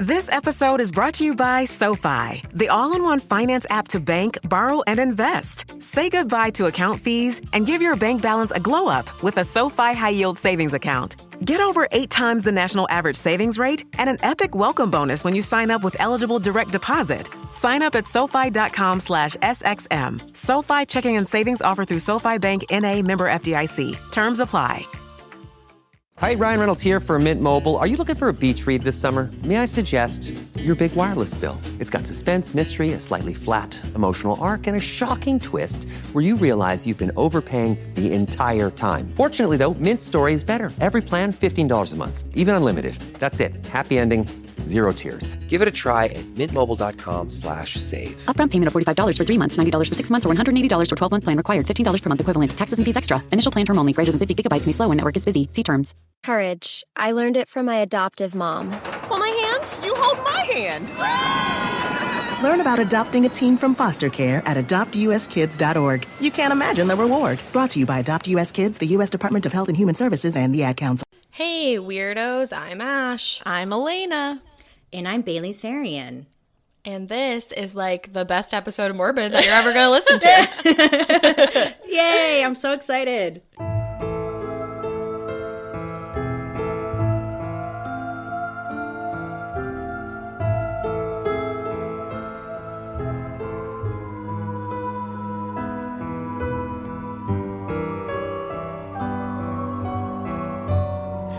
This episode is brought to you by SoFi, the all-in-one finance app to bank, borrow, and invest. Say goodbye to account fees and give your bank balance a glow-up with a SoFi high-yield savings account. Get over 8 times the national average savings rate and an epic welcome bonus when you sign up with eligible direct deposit. Sign up at SoFi.com/SXM. SoFi checking and savings offer through SoFi Bank N.A. member FDIC. Terms apply. Hi, Ryan Reynolds here for Mint Mobile. Are you looking for a beach read this summer? May I suggest your big wireless bill? It's got suspense, mystery, a slightly flat, emotional arc, and a shocking twist where you realize you've been overpaying the entire time. Fortunately, though, Mint Story is better. Every plan, $15 a month. Even unlimited. That's it. Happy ending. 0 tears. Give it a try at mintmobile.com/save. Upfront payment of $45 for 3 months, $90 for 6 months, or $180 for 12-month plan required. $15 per month equivalent. Taxes and fees extra. Initial plan term only. Greater than 50 gigabytes may slow when network is busy. See terms. Courage. I learned it from my adoptive mom. Hold my hand. You hold my hand. Learn about adopting a teen from foster care at adoptuskids.org. You can't imagine the reward. Brought to you by Adopt US Kids, the U.S. Department of Health and Human Services, and the Ad Council. Hey, weirdos. I'm Ash. I'm Alaina. And I'm Bailey Sarian. And this is like the best episode of Morbid that you're ever going to listen to. Yay, I'm so excited.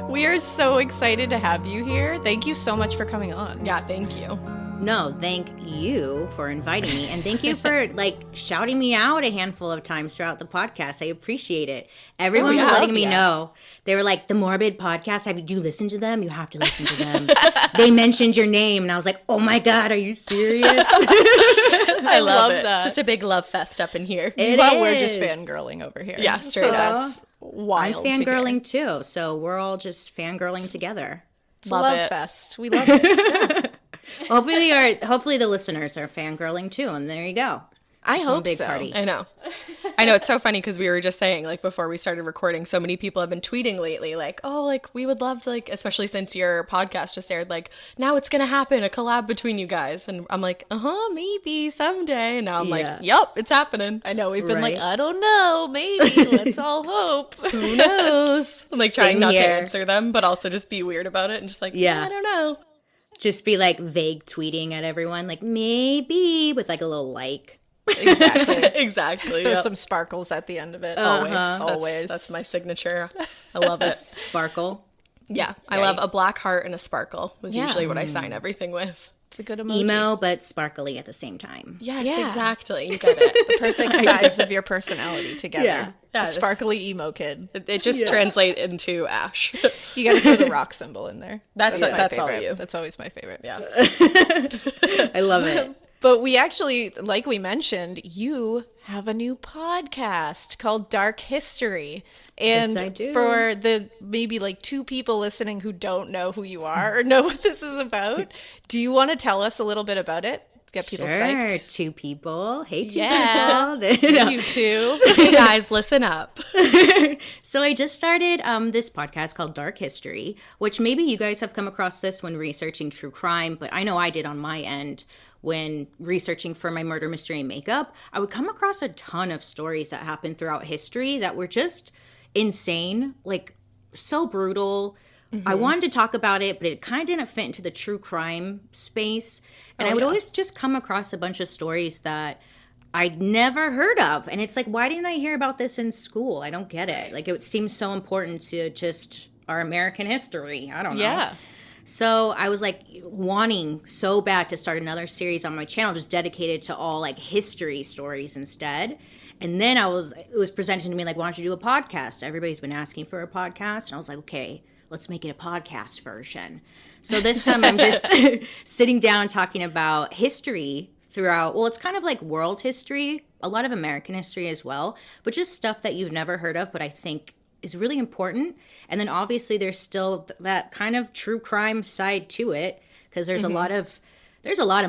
We are so excited to have you here. Thank you so much for coming on. Yeah, thank you. No, thank you for inviting me. And thank you for shouting me out a handful of times throughout the podcast. I appreciate it. Everyone was letting me know. They were like, the Morbid podcast, do you listen to them? You have to listen to them. They mentioned your name. And I was like, oh my God, are you serious? I love it. It's just a big love fest up in here. We're just fangirling over here. Yeah, straight up. Wild. I'm fangirling too. So we're all just fangirling together. Love fest. We love it. Hopefully the listeners are fangirling too, and there you go. I hope big so. Party. I know. It's so funny because we were just saying, before we started recording, so many people have been tweeting lately, we would love to, especially since your podcast just aired, now it's going to happen, a collab between you guys. And I'm like, maybe someday. And now I'm yep, it's happening. I know, we've been I don't know, maybe, let's all hope. Who knows? I'm trying not to answer them, but also just be weird about it and just I don't know. Just be vague tweeting at everyone, maybe, with a little like. Exactly. There's some sparkles at the end of it. Always. That's my signature. I love it. Sparkle. Yeah. I love a black heart and a sparkle was usually what I sign everything with. It's a good emoji. Emo, but sparkly at the same time. Yes, exactly. You get it. The perfect sides of your personality together. Yeah. A sparkly emo kid. It just translates into Ash. You got to throw the rock symbol in there. That's all you. That's always my favorite. Yeah. I love it. But we actually, like we mentioned, you have a new podcast called Dark History. And yes, I do. For the maybe 2 people listening who don't know who you are or know what this is about, do you want to tell us a little bit about it? Get people psyched. 2 people. Hey, 2 people. You too. Hey guys, listen up. So I just started this podcast called Dark History, which maybe you guys have come across this when researching true crime, but I know I did on my end. When researching for my murder mystery makeup, I would come across a ton of stories that happened throughout history that were just insane, so brutal. Mm-hmm. I wanted to talk about it, but it kind of didn't fit into the true crime space. And I would always just come across a bunch of stories that I'd never heard of. And it's why didn't I hear about this in school? I don't get it. It seems so important to just our American history. I don't know. Yeah. So I was wanting so bad to start another series on my channel just dedicated to all history stories instead. And then it was presented to me why don't you do a podcast? Everybody's been asking for a podcast. And I was like, okay, let's make it a podcast version. So this time I'm just sitting down talking about history throughout. Well, it's kind of world history, a lot of American history as well, but just stuff that you've never heard of, but I think is really important. And then obviously there's still that kind of true crime side to it because there's a lot of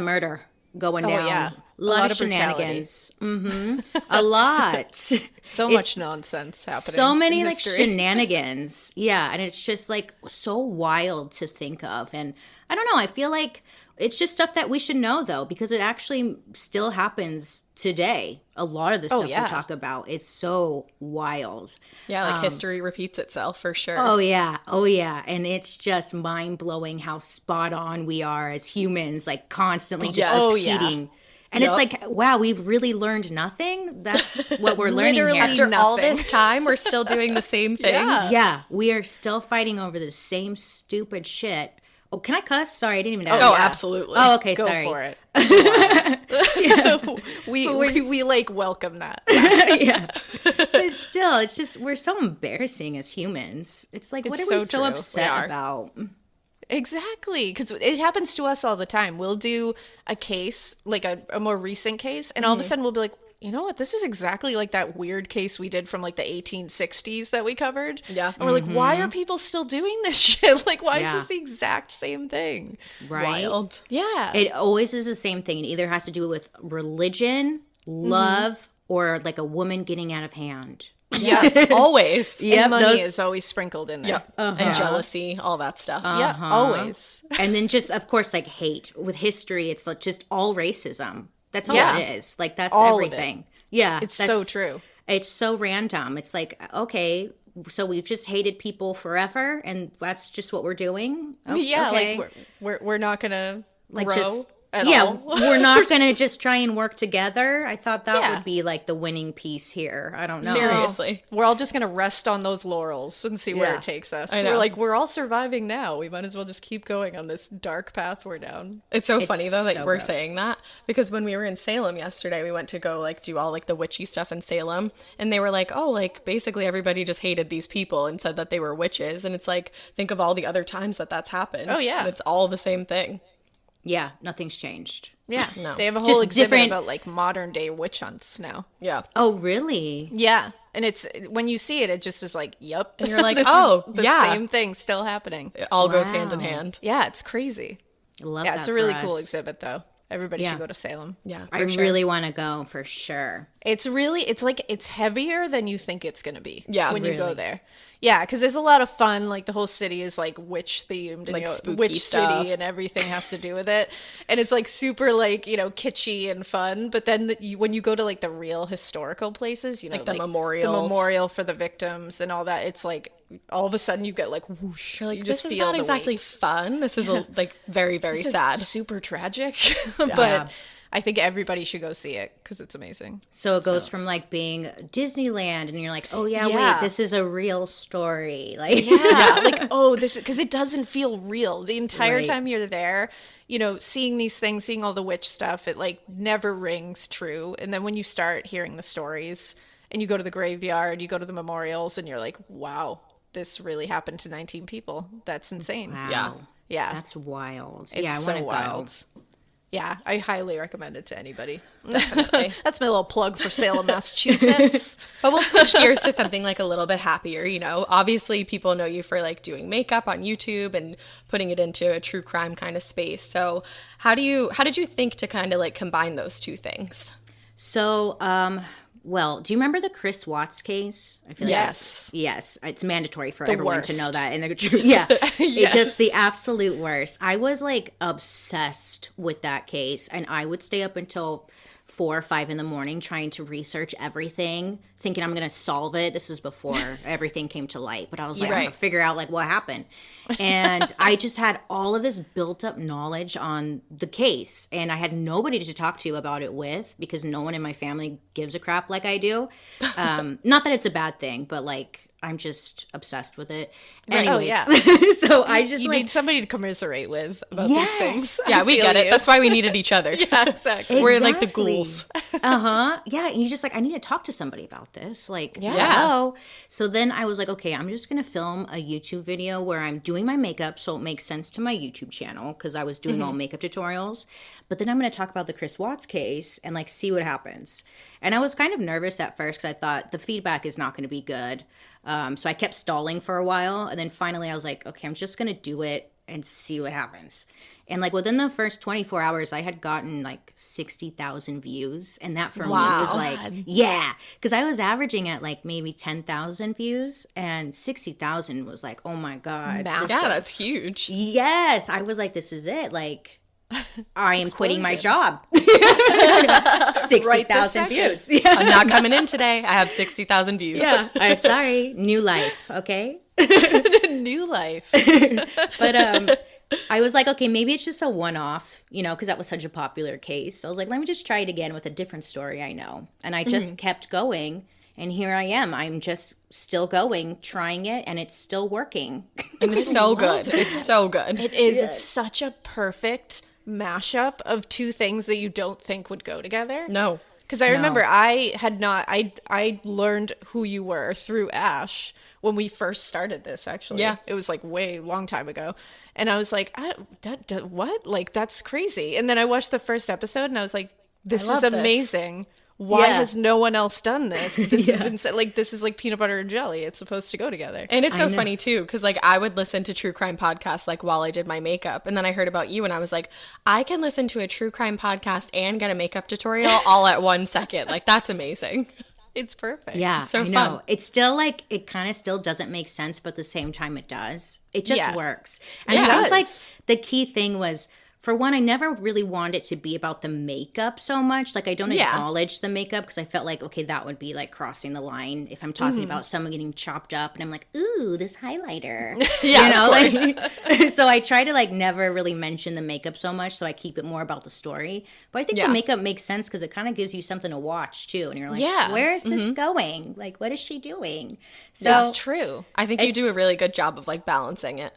murder going down. Yeah. A lot of shenanigans. A lot. So much nonsense happening. So many shenanigans. Yeah, and it's just so wild to think of. And I don't know. I feel like it's just stuff that we should know, though, because it actually still happens today. A lot of the stuff we talk about is so wild. Yeah, like history repeats itself for sure. Oh, yeah. Oh, yeah. And it's just mind-blowing how spot on we are as humans, like constantly just exceeding. And it's like, wow, we've really learned nothing? That's what we're learning here. After all this time, we're still doing the same things? Yeah, we are still fighting over the same stupid shit. Oh, can I cuss? Sorry, I didn't even know. Oh, absolutely. Oh, okay, Go sorry. for it. we like welcome that. Yeah. But still, it's just, we're so embarrassing as humans. It's like, what are we so upset about? Exactly, because it happens to us all the time. We'll do a case, like a more recent case, and all of a sudden we'll be like, you know what, this is exactly like that weird case we did from like the 1860s that we covered. Yeah. And we're like, why are people still doing this shit? Like, why is this the exact same thing? It's wild. Yeah. It always is the same thing. It either has to do with religion, love, or like a woman getting out of hand. Yes, always. And money is always sprinkled in there. And jealousy, all that stuff. Yeah, always. And then just, of course, like hate. With history, it's like just all racism. That's all it is. Like, that's all everything. Yeah. It's so true. It's so random. It's like, okay, so we've just hated people forever, and that's just what we're doing? Oh, okay. Like, we're not going to like grow just, at all. We're not going to just try and work together. I thought that would be, like, the winning piece here. I don't know. Seriously. We're all just going to rest on those laurels and see where it takes us. We're like, we're all surviving now. We might as well just keep going on this dark path we're down. It's so funny, though, that we're gross. saying that. Because when we were in Salem yesterday, we went to go, like, do all, like, the witchy stuff in Salem. And they were like, oh, like, basically everybody just hated these people and said that they were witches. And it's like, think of all the other times that that's happened. Oh, yeah. And it's all the same thing. Yeah, nothing's changed. Yeah. No. They have a whole exhibit about, like, modern day witch hunts now. Yeah. Oh, really? Yeah. And it's, when you see it, it just is like, yep. And you're like, this oh, is the same thing still happening. It all goes hand in hand. Yeah, it's crazy. Love Yeah, that it's a really for cool us. exhibit, though. Everybody should go to Salem. Yeah, I really want to go for sure. It's really, it's like, it's heavier than you think it's going to be when you go really. there. Yeah, because there's a lot of fun. Like, the whole city is, like, witch themed. And, Like, you know, spooky witch stuff. city and everything has to do with it. And it's, like, super, like, you know, kitschy and fun. But then when you go to, like, the real historical places, you know, Like the memorials. The memorial for the victims and all that, it's, like, all of a sudden you get, like, whoosh. You're like, you this just is feel not the exactly weight. fun. This is, like, very, very This sad. is super tragic. But I think everybody should go see it because it's amazing. So it goes from like being Disneyland, and you're like, oh yeah, wait, this is a real story. Like, Like, oh, this is, because it doesn't feel real the entire time you're there. You know, seeing these things, seeing all the witch stuff, it like never rings true. And then when you start hearing the stories, and you go to the graveyard, you go to the memorials, and you're like, wow, this really happened to 19 people. That's insane. wow. Yeah, That's wild. it's I so want to wild. go. Yeah, I highly recommend it to anybody. Definitely. That's my little plug for Salem, Massachusetts. But we'll switch gears to something like a little bit happier, you know. Obviously, people know you for like doing makeup on YouTube and putting it into a true crime kind of space. So how did you think to kind of like combine those two things? So, well, do you remember the Chris Watts case? I feel Yes. Yes, it's mandatory for everyone to worst. know that. And it's just the absolute worst. I was like obsessed with that case, and I would stay up until 4 or 5 in the morning trying to research everything, thinking I'm going to solve it. This was before everything came to light, but I was like, I'm going to figure out like what happened. And I just had all of this built up knowledge on the case, and I had nobody to talk to about it with because no one in my family gives a crap like I do. Not that it's a bad thing, but like I'm just obsessed with it. Anyways, so I just You like need somebody to commiserate with about these things. Yeah, we get it. That's why we needed each other. Yeah, exactly. We're like the Exactly. ghouls. Yeah, and you're just like, I need to talk to somebody about this. Like, hello. So then I was like, okay, I'm just going to film a YouTube video where I'm doing my makeup so it makes sense to my YouTube channel because I was doing all makeup tutorials. But then I'm going to talk about the Chris Watts case and like see what happens. And I was kind of nervous at first because I thought the feedback is not going to be good. So I kept stalling for a while. And then finally I was like, okay, I'm just going to do it and see what happens. And like within the first 24 hours, I had gotten like 60,000 views. And that for me was like, yeah, because I was averaging at like maybe 10,000 views, and 60,000 was like, oh my God. Yeah, that's huge. Yes. I was like, this is it. Like, I am quitting my job. 60,000 views. Yeah. I'm not coming in today. I have 60,000 views. Yeah. I'm sorry. New life. Okay. New life. But I was like, okay, maybe it's just a one-off, you know, because that was such a popular case. So I was like, let me just try it again with a different story I know. And I just kept going. And here I am. I'm just still going, trying it, and it's still working. And it's so good. It's so good. It is. It's such a perfect mashup of two things that you don't think would go together. No. Because I remember I learned who you were through Ash when we first started this, actually. Yeah. It was like long time ago. And I was like, what? Like, that's crazy. And then I watched the first episode and I was like, this is amazing. Why has no one else done this? This is insane. Like, this is like peanut butter and jelly. It's supposed to go together. And it's so funny too, because like I would listen to true crime podcasts like while I did my makeup, and then I heard about you and I was like, I can listen to a true crime podcast and get a makeup tutorial all at 1 second. Like, that's amazing. It's perfect. Yeah, it's so I know. fun. It's still like, it kind of still doesn't make sense, but at the same time it does. It just works. And It I think does. like the key thing was, for one, I never really wanted it to be about the makeup so much. Like, I don't acknowledge the makeup because I felt like, okay, that would be like crossing the line if I'm talking about someone getting chopped up and I'm like, ooh, this highlighter. Yeah, you know, of course. like, so I try to like never really mention the makeup so much, so I keep it more about the story. But I think the makeup makes sense because it kind of gives you something to watch too. And you're like, where is this going? Like, what is she doing? So That's true. I think you do a really good job of like balancing it.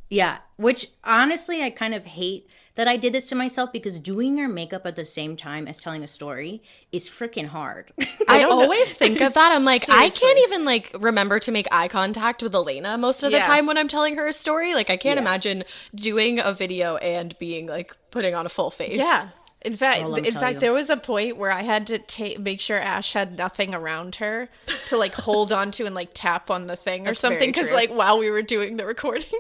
Yeah, which honestly, I kind of hate that I did this to myself, because doing your makeup at the same time as telling a story is freaking hard. I always think of that. I'm like, Seriously. I can't even like remember to make eye contact with Alaina most of the time when I'm telling her a story. Like, I can't imagine doing a video and being like putting on a full face. Yeah. In fact, there was a point where I had to make sure Ash had nothing around her to like hold on to and like tap on the thing or something. Because like while we were doing the recording,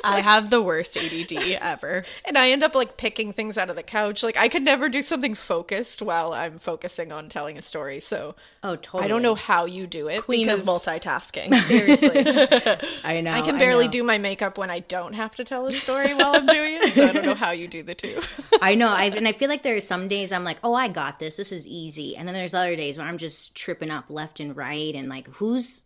I have the worst ADD ever. And I end up like picking things out of the couch. Like, I could never do something focused while I'm focusing on telling a story. So totally. I don't know how you do it. Queen of multitasking. Seriously. I know. I can barely do my makeup when I don't have to tell a story while I'm doing it. So I don't know how you do the two. I know. And I feel like there are some days I'm like, oh, I got this. This is easy. And then there's other days where I'm just tripping up left and right. And like, who's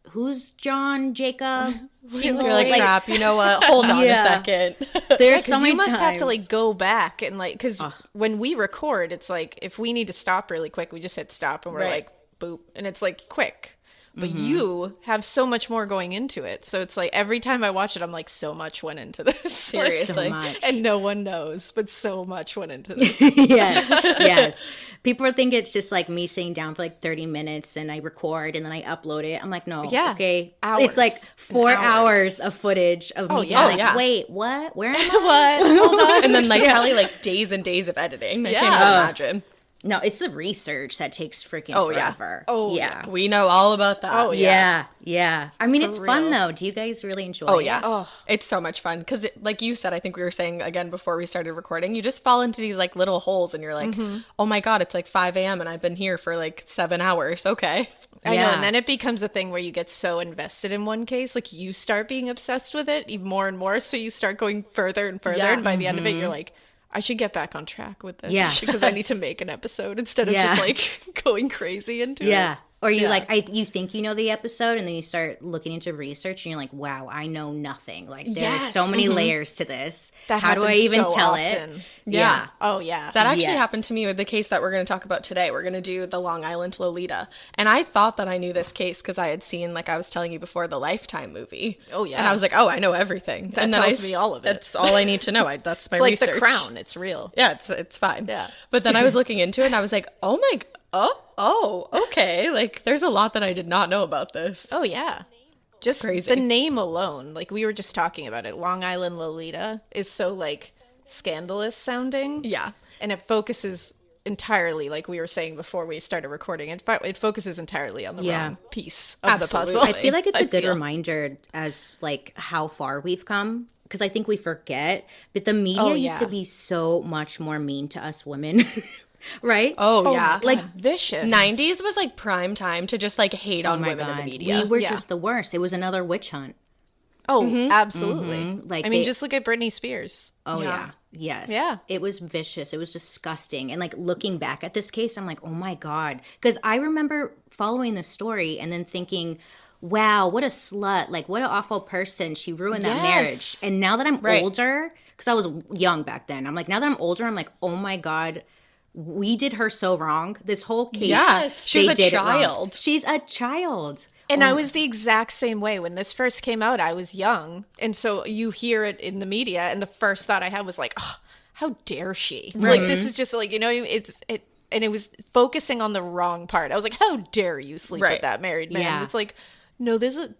John, Jacob? You're like, crap, you know what? Hold on a second. There's so Because many you must have to times. like go back and like, because when we record, it's like if we need to stop really quick, we just hit stop and we're like, boop, and it's like quick. But you have so much more going into it. So it's like every time I watch it, I'm like, so much went into this. Seriously. So much. And no one knows, but so much went into this. Yes. People think it's just like me sitting down for like 30 minutes and I record and then I upload it. I'm like, no, okay. Hours. It's like 4 hours of footage of me being like, wait, what? Where am I? What? Hold on. And then like probably like days and days of editing. I can't even imagine. No, it's the research that takes freaking forever. Oh, yeah. We know all about that. Oh, yeah. Yeah. I mean, it's fun though. Do you guys really enjoy it? Oh, yeah. It's so much fun. Because like you said, I think we were saying again before we started recording, you just fall into these like little holes and you're like, oh my God, it's like 5 a.m. and I've been here for like 7 hours. Okay. I know, and then it becomes a thing where you get so invested in one case, like you start being obsessed with it even more and more, so you start going further and further, and by the end of it, you're like, I should get back on track with this, because I need to make an episode instead of just like going crazy into it. Or you you think you know the episode, and then you start looking into research, and you're like, "Wow, I know nothing. Like there are so many layers to this. How do I even tell it?" Yeah. Oh yeah. That actually happened to me with the case that we're going to talk about today. We're going to do the Long Island Lolita, and I thought that I knew this case because I had seen, like I was telling you before, the Lifetime movie. Oh yeah. And I was like, oh, I know everything. That and then tells me all of it. That's all I need to know. That's my It's like research. The Crown. It's real. Yeah, it's fine. Yeah. But then I was looking into it, and I was like, okay. Like, there's a lot that I did not know about this. Oh yeah. Just crazy. The name alone, like we were just talking about it, Long Island Lolita is so like scandalous sounding. Yeah. And it focuses entirely, like we were saying before we started recording, it focuses entirely on the wrong piece of the puzzle. I feel like it's a good reminder as like how far we've come. because I think we forget, but the media used to be so much more mean to us women. Right? Oh, yeah. Like vicious. 90s was like prime time to just like hate on women in the media. We were just the worst. It was another witch hunt. Oh, absolutely. Like I mean, just look at Britney Spears. Oh, yeah. Yes. Yeah. It was vicious. It was disgusting. And like looking back at this case, I'm like, oh my God. Because I remember following the story and then thinking, wow, what a slut. Like, what an awful person. She ruined that marriage. And now that I'm older, because I was young back then, I'm like, now that I'm older, I'm like, oh my God, we did her so wrong. This whole case. Yes. She's a child. She's a child. And I was the exact same way. When this first came out, I was young. And so you hear it in the media, and the first thought I had was like, oh, how dare she? Like, this is just like, you know, and it was focusing on the wrong part. I was like, how dare you sleep with that married man? Yeah. It's like, no, there's a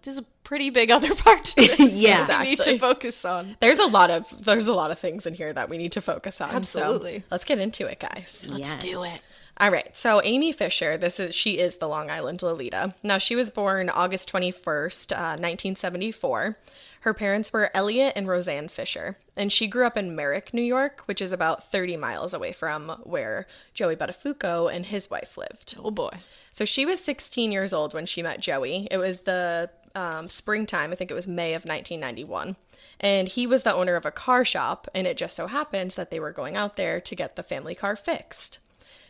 pretty big other part to this. Yeah, that we need to focus on. There's a lot of things in here that we need to focus on. Absolutely. So let's get into it, guys. Let's do it. All right. So Amy Fisher, she is the Long Island Lolita. Now, she was born August 21st, 1974. Her parents were Elliot and Roseanne Fisher, and she grew up in Merrick, New York, which is about 30 miles away from where Joey Buttafuoco and his wife lived. Oh, boy. So she was 16 years old when she met Joey. It was the springtime. I think it was May of 1991. And he was the owner of a car shop, and it just so happened that they were going out there to get the family car fixed.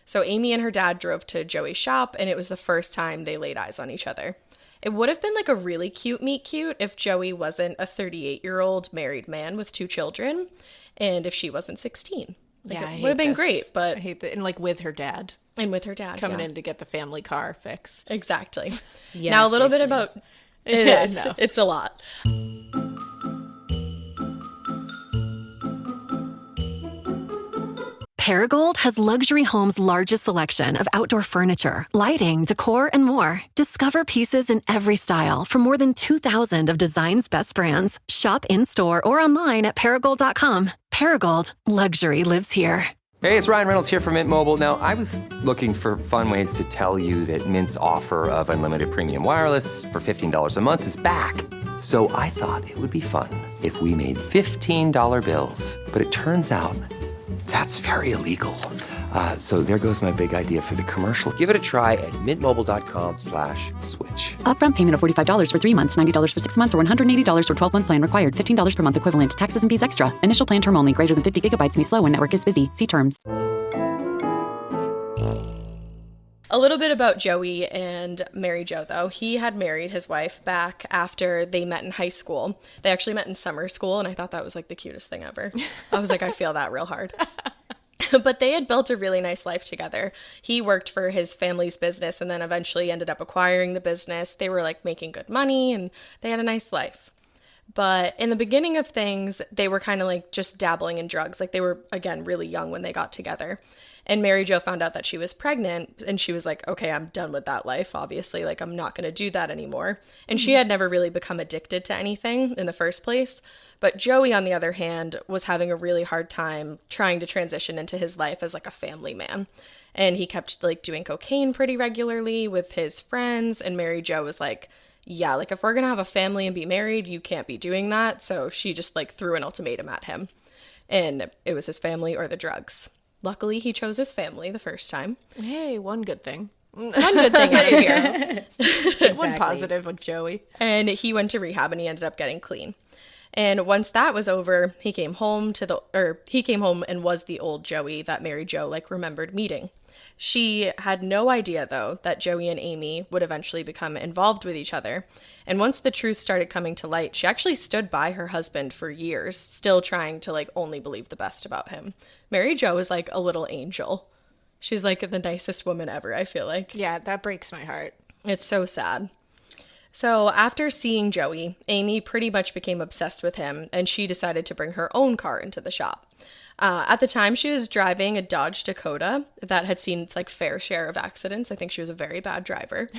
So Amy and her dad drove to Joey's shop, and it was the first time they laid eyes on each other. It would have been like a really cute meet cute if Joey wasn't a 38-year-old married man with 2 children, and if she wasn't 16. Like, it would have been great, but I hate that. And like with her dad. And with her dad coming in to get the family car fixed. Exactly. Yeah, now a little bit about it's a lot. Paragold has Luxury Home's largest selection of outdoor furniture, lighting, decor, and more. Discover pieces in every style from more than 2,000 of design's best brands. Shop in-store or online at Paragold.com. Paragold, luxury lives here. Hey, it's Ryan Reynolds here from Mint Mobile. Now, I was looking for fun ways to tell you that Mint's offer of unlimited premium wireless for $15 a month is back. So I thought it would be fun if we made $15 bills. But it turns out that's very illegal. So there goes my big idea for the commercial. Give it a try at mintmobile.com/switch. Upfront payment of $45 for 3 months, $90 for 6 months, or $180 for 12-month plan required. $15 per month equivalent. Taxes and fees extra. Initial plan term only. Greater than 50 gigabytes may slow when network is busy. See terms. A little bit about Joey and Mary Jo, though. He had married his wife back after they met in high school. They actually met in summer school, and I thought that was like the cutest thing ever. I was like, I feel that real hard. But they had built a really nice life together. He worked for his family's business and then eventually ended up acquiring the business. They were like making good money and they had a nice life. But in the beginning of things, they were kind of like just dabbling in drugs. Like they were, again, really young when they got together. And Mary Jo found out that she was pregnant and she was like, okay, I'm done with that life, obviously. Like, I'm not going to do that anymore. And she had never really become addicted to anything in the first place. But Joey, on the other hand, was having a really hard time trying to transition into his life as like a family man. And he kept like doing cocaine pretty regularly with his friends. And Mary Jo was like, yeah, like if we're going to have a family and be married, you can't be doing that. So she just like threw an ultimatum at him. And it was his family or the drugs. Luckily, he chose his family the first time. Hey, one good thing. One good thing out of here. Exactly. One positive with Joey. And he went to rehab and he ended up getting clean. And once that was over, he came home and was the old Joey that Mary Jo like remembered meeting. She had no idea, though, that Joey and Amy would eventually become involved with each other. And once the truth started coming to light, she actually stood by her husband for years, still trying to like only believe the best about him. Mary Jo is like a little angel. She's like the nicest woman ever, I feel like. Yeah, that breaks my heart. It's so sad. So after seeing Joey, Amy pretty much became obsessed with him, and she decided to bring her own car into the shop. At the time, she was driving a Dodge Dakota that had seen its like fair share of accidents. I think she was a very bad driver.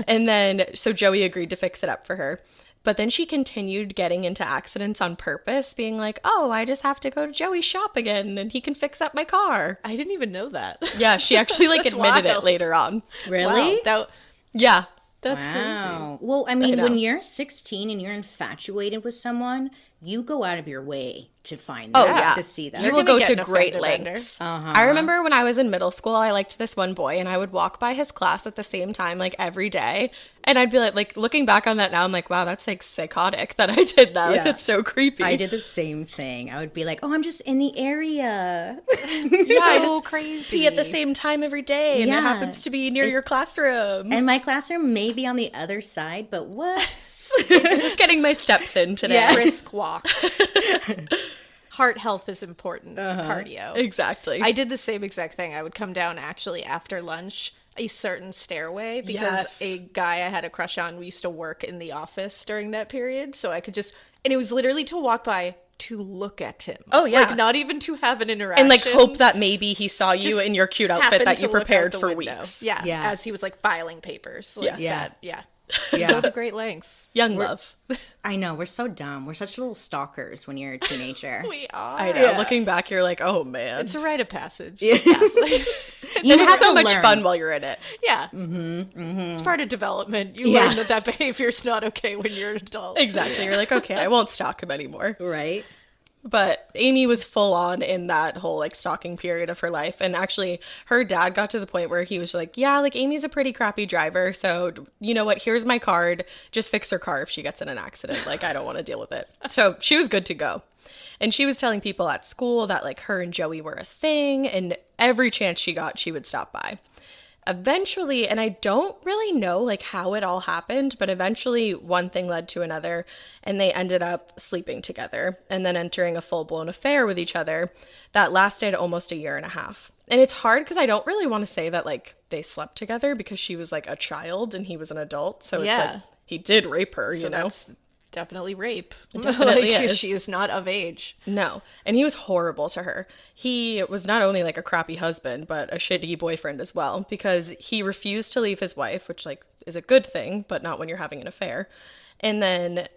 And then, so Joey agreed to fix it up for her. But then she continued getting into accidents on purpose, being like, oh, I just have to go to Joey's shop again and he can fix up my car. I didn't even know that. Yeah, she actually like admitted it later on. Really? Wow, yeah. That's wow. crazy. Well, I mean, when you're 16 and you're infatuated with someone, you go out of your way to find Oh, that, yeah. to see that. You will gonna go get to an great offender bender. lengths. I remember when I was in middle school, I liked this one boy, and I would walk by his class at the same time, like every day. And I'd be like looking back on that now, I'm like, wow, that's like psychotic that I did that. Like, Yeah. it's so creepy. I did the same thing. I would be like, oh, I'm just in the area. Yeah, I just crazy. pee at the same time every day, and it Yeah. happens to be near your classroom. And my classroom may be on the other side, but whoops. I'm just getting my steps in today. Yeah. Brisk walk. Heart health is important. Cardio. Exactly. I did the same exact thing. I would come down actually after lunch a certain stairway because Yes. a guy I had a crush on used to work in the office during that period. So I could just, and it was literally to walk by to look at him. Oh, yeah. Like not even to have an interaction. and like hope that maybe he saw you Just in your cute outfit happened that to you look out prepared the for window. weeks. Yeah, Yeah. as he was like filing papers. Like Yes. that. Yeah. Yeah. Go to great lengths. Young love. I know, we're so dumb. We're such little stalkers when you're a teenager. We are. I know. Looking back, you're like, oh man. It's a rite of passage. You and have it's so to much learn. fun while you're in it. Yeah. It's part of development. You Yeah. learn that behavior's not okay when you're an adult. Exactly. You're like, okay, I won't stalk him anymore. Right? But Amy was full on in that whole like stalking period of her life. And actually her dad got to the point where he was like, yeah, like Amy's a pretty crappy driver. So you know what? Here's my card. Just fix her car if she gets in an accident. Like, I don't want to deal with it. So she was good to go. And she was telling people at school that like her and Joey were a thing. And every chance she got, she would stop by. Eventually, and I don't really know like how it all happened, but eventually one thing led to another and they ended up sleeping together and then entering a full-blown affair with each other that lasted almost a year and a half. And it's hard because I don't really want to say that like they slept together because she was like a child and he was an adult. So it's Yeah. like he did rape her, you know? That's definitely rape. definitely Like, is. She is not of age. No. And he was horrible to her. He was not only like a crappy husband, but a shitty boyfriend as well, because he refused to leave his wife, which like is a good thing, but not when you're having an affair. And then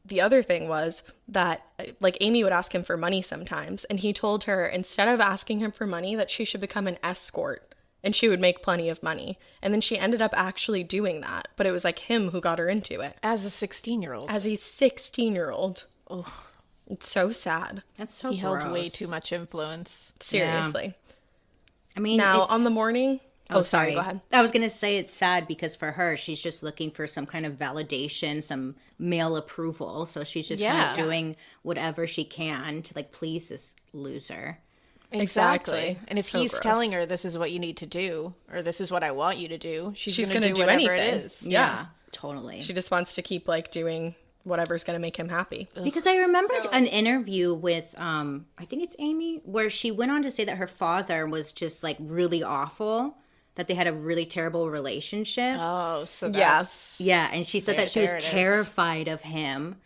the other thing was that like Amy would ask him for money sometimes, and he told her instead of asking him for money that she should become an escort and she would make plenty of money. And then she ended up actually doing that, but it was like him who got her into it. As a 16-year-old. As a 16-year-old. Oh, it's so sad. That's so He held gross. way too much influence. Seriously. I mean, Now, it's- on the morning... Oh, sorry, go ahead. I was going to say it's sad because for her, she's just looking for some kind of validation, some male approval. So she's just kind Yeah. of doing whatever she can to like please this loser. Exactly. And if So he's gross. telling her this is what you need to do, or this is what I want you to do, she's She's going to gonna do whatever anything. it is. Yeah. Totally. She just wants to keep like doing whatever's going to make him happy. Because I remembered an interview with, I think it's Amy, where she went on to say that her father was just like really awful, that they had a really terrible relationship. Oh, so Yeah. that's... Yeah, and she said that she was there it is. terrified of him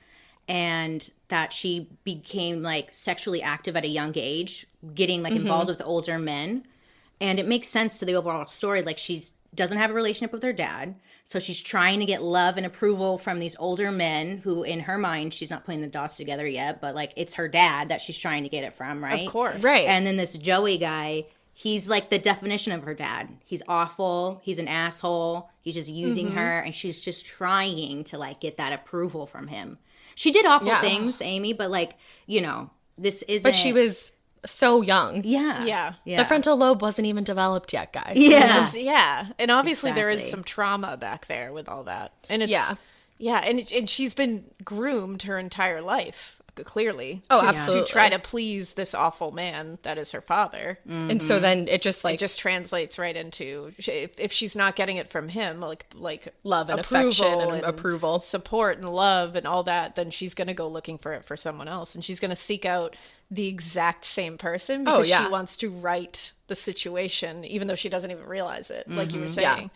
and that she became like sexually active at a young age, getting like involved with older men. And it makes sense to the overall story. Like she's doesn't have a relationship with her dad. So she's trying to get love and approval from these older men who in her mind, she's not putting the dots together yet, but like it's her dad that she's trying to get it from, right? Of course. Right. And then this Joey guy, he's like the definition of her dad. He's awful. He's an asshole. He's just using her. And she's just trying to like get that approval from him. She did awful Yeah. things, Amy, but like, you know, this isn't. But she was so young. Yeah. Yeah. The frontal lobe wasn't even developed yet, guys. Yeah. Yeah. And obviously there is Exactly. some trauma back there with all that. And it's... Yeah. Yeah, and she's been groomed her entire life, clearly. Oh, to- absolutely. To try to please this awful man that is her father. And so then it just like It just translates right into if she's not getting it from him, like love and approval affection and approval. support and love and all that, then she's going to go looking for it for someone else, and she's going to seek out the exact same person because yeah. she wants to right the situation, even though she doesn't even realize it. Like you were saying. Yeah.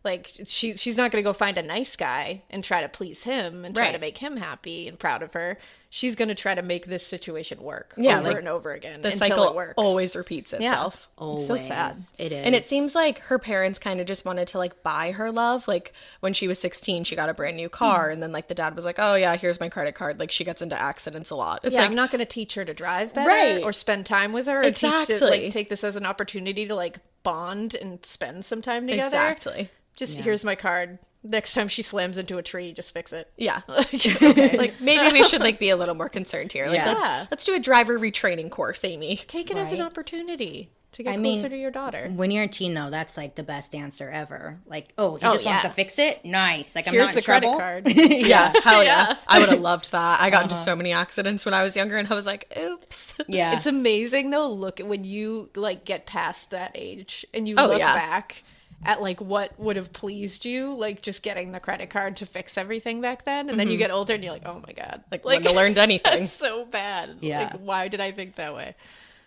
Like she's not going to go find a nice guy and try to please him and try to Right. make him happy and proud of her. She's going to try to make this situation work Yeah, over like, and over again the until cycle it works. always repeats itself. Always. so sad. It is. And it seems like her parents kind of just wanted to like buy her love. Like when she was 16, she got a brand new car. And then like the dad was like, oh yeah, here's my credit card. Like she gets into accidents a lot. It's Yeah, like, I'm not going to teach her to drive better Right. or spend time with her or Exactly. take this as an opportunity to like bond and spend some time together. exactly. Just here's my card. Next time she slams into a tree, just fix it. Yeah. It's like, maybe we should like be a little more concerned here. Like, let's do a driver retraining course, Amy. Take it as an opportunity to get closer to your daughter. When you're a teen, though, that's like the best answer ever. Like, he just wants to fix it? Nice. Like, I'm Here's not in the trouble. credit card. Yeah, hell yeah. I would have loved that. I got into so many accidents when I was younger, and I was like, oops. Yeah. It's amazing, though, look at when you, like, get past that age and you look back at, like, what would have pleased you, like, just getting the credit card to fix everything back then. And then you get older and you're like, oh, my God. Like wouldn't have learned anything. That's so bad. Yeah. Like, why did I think that way?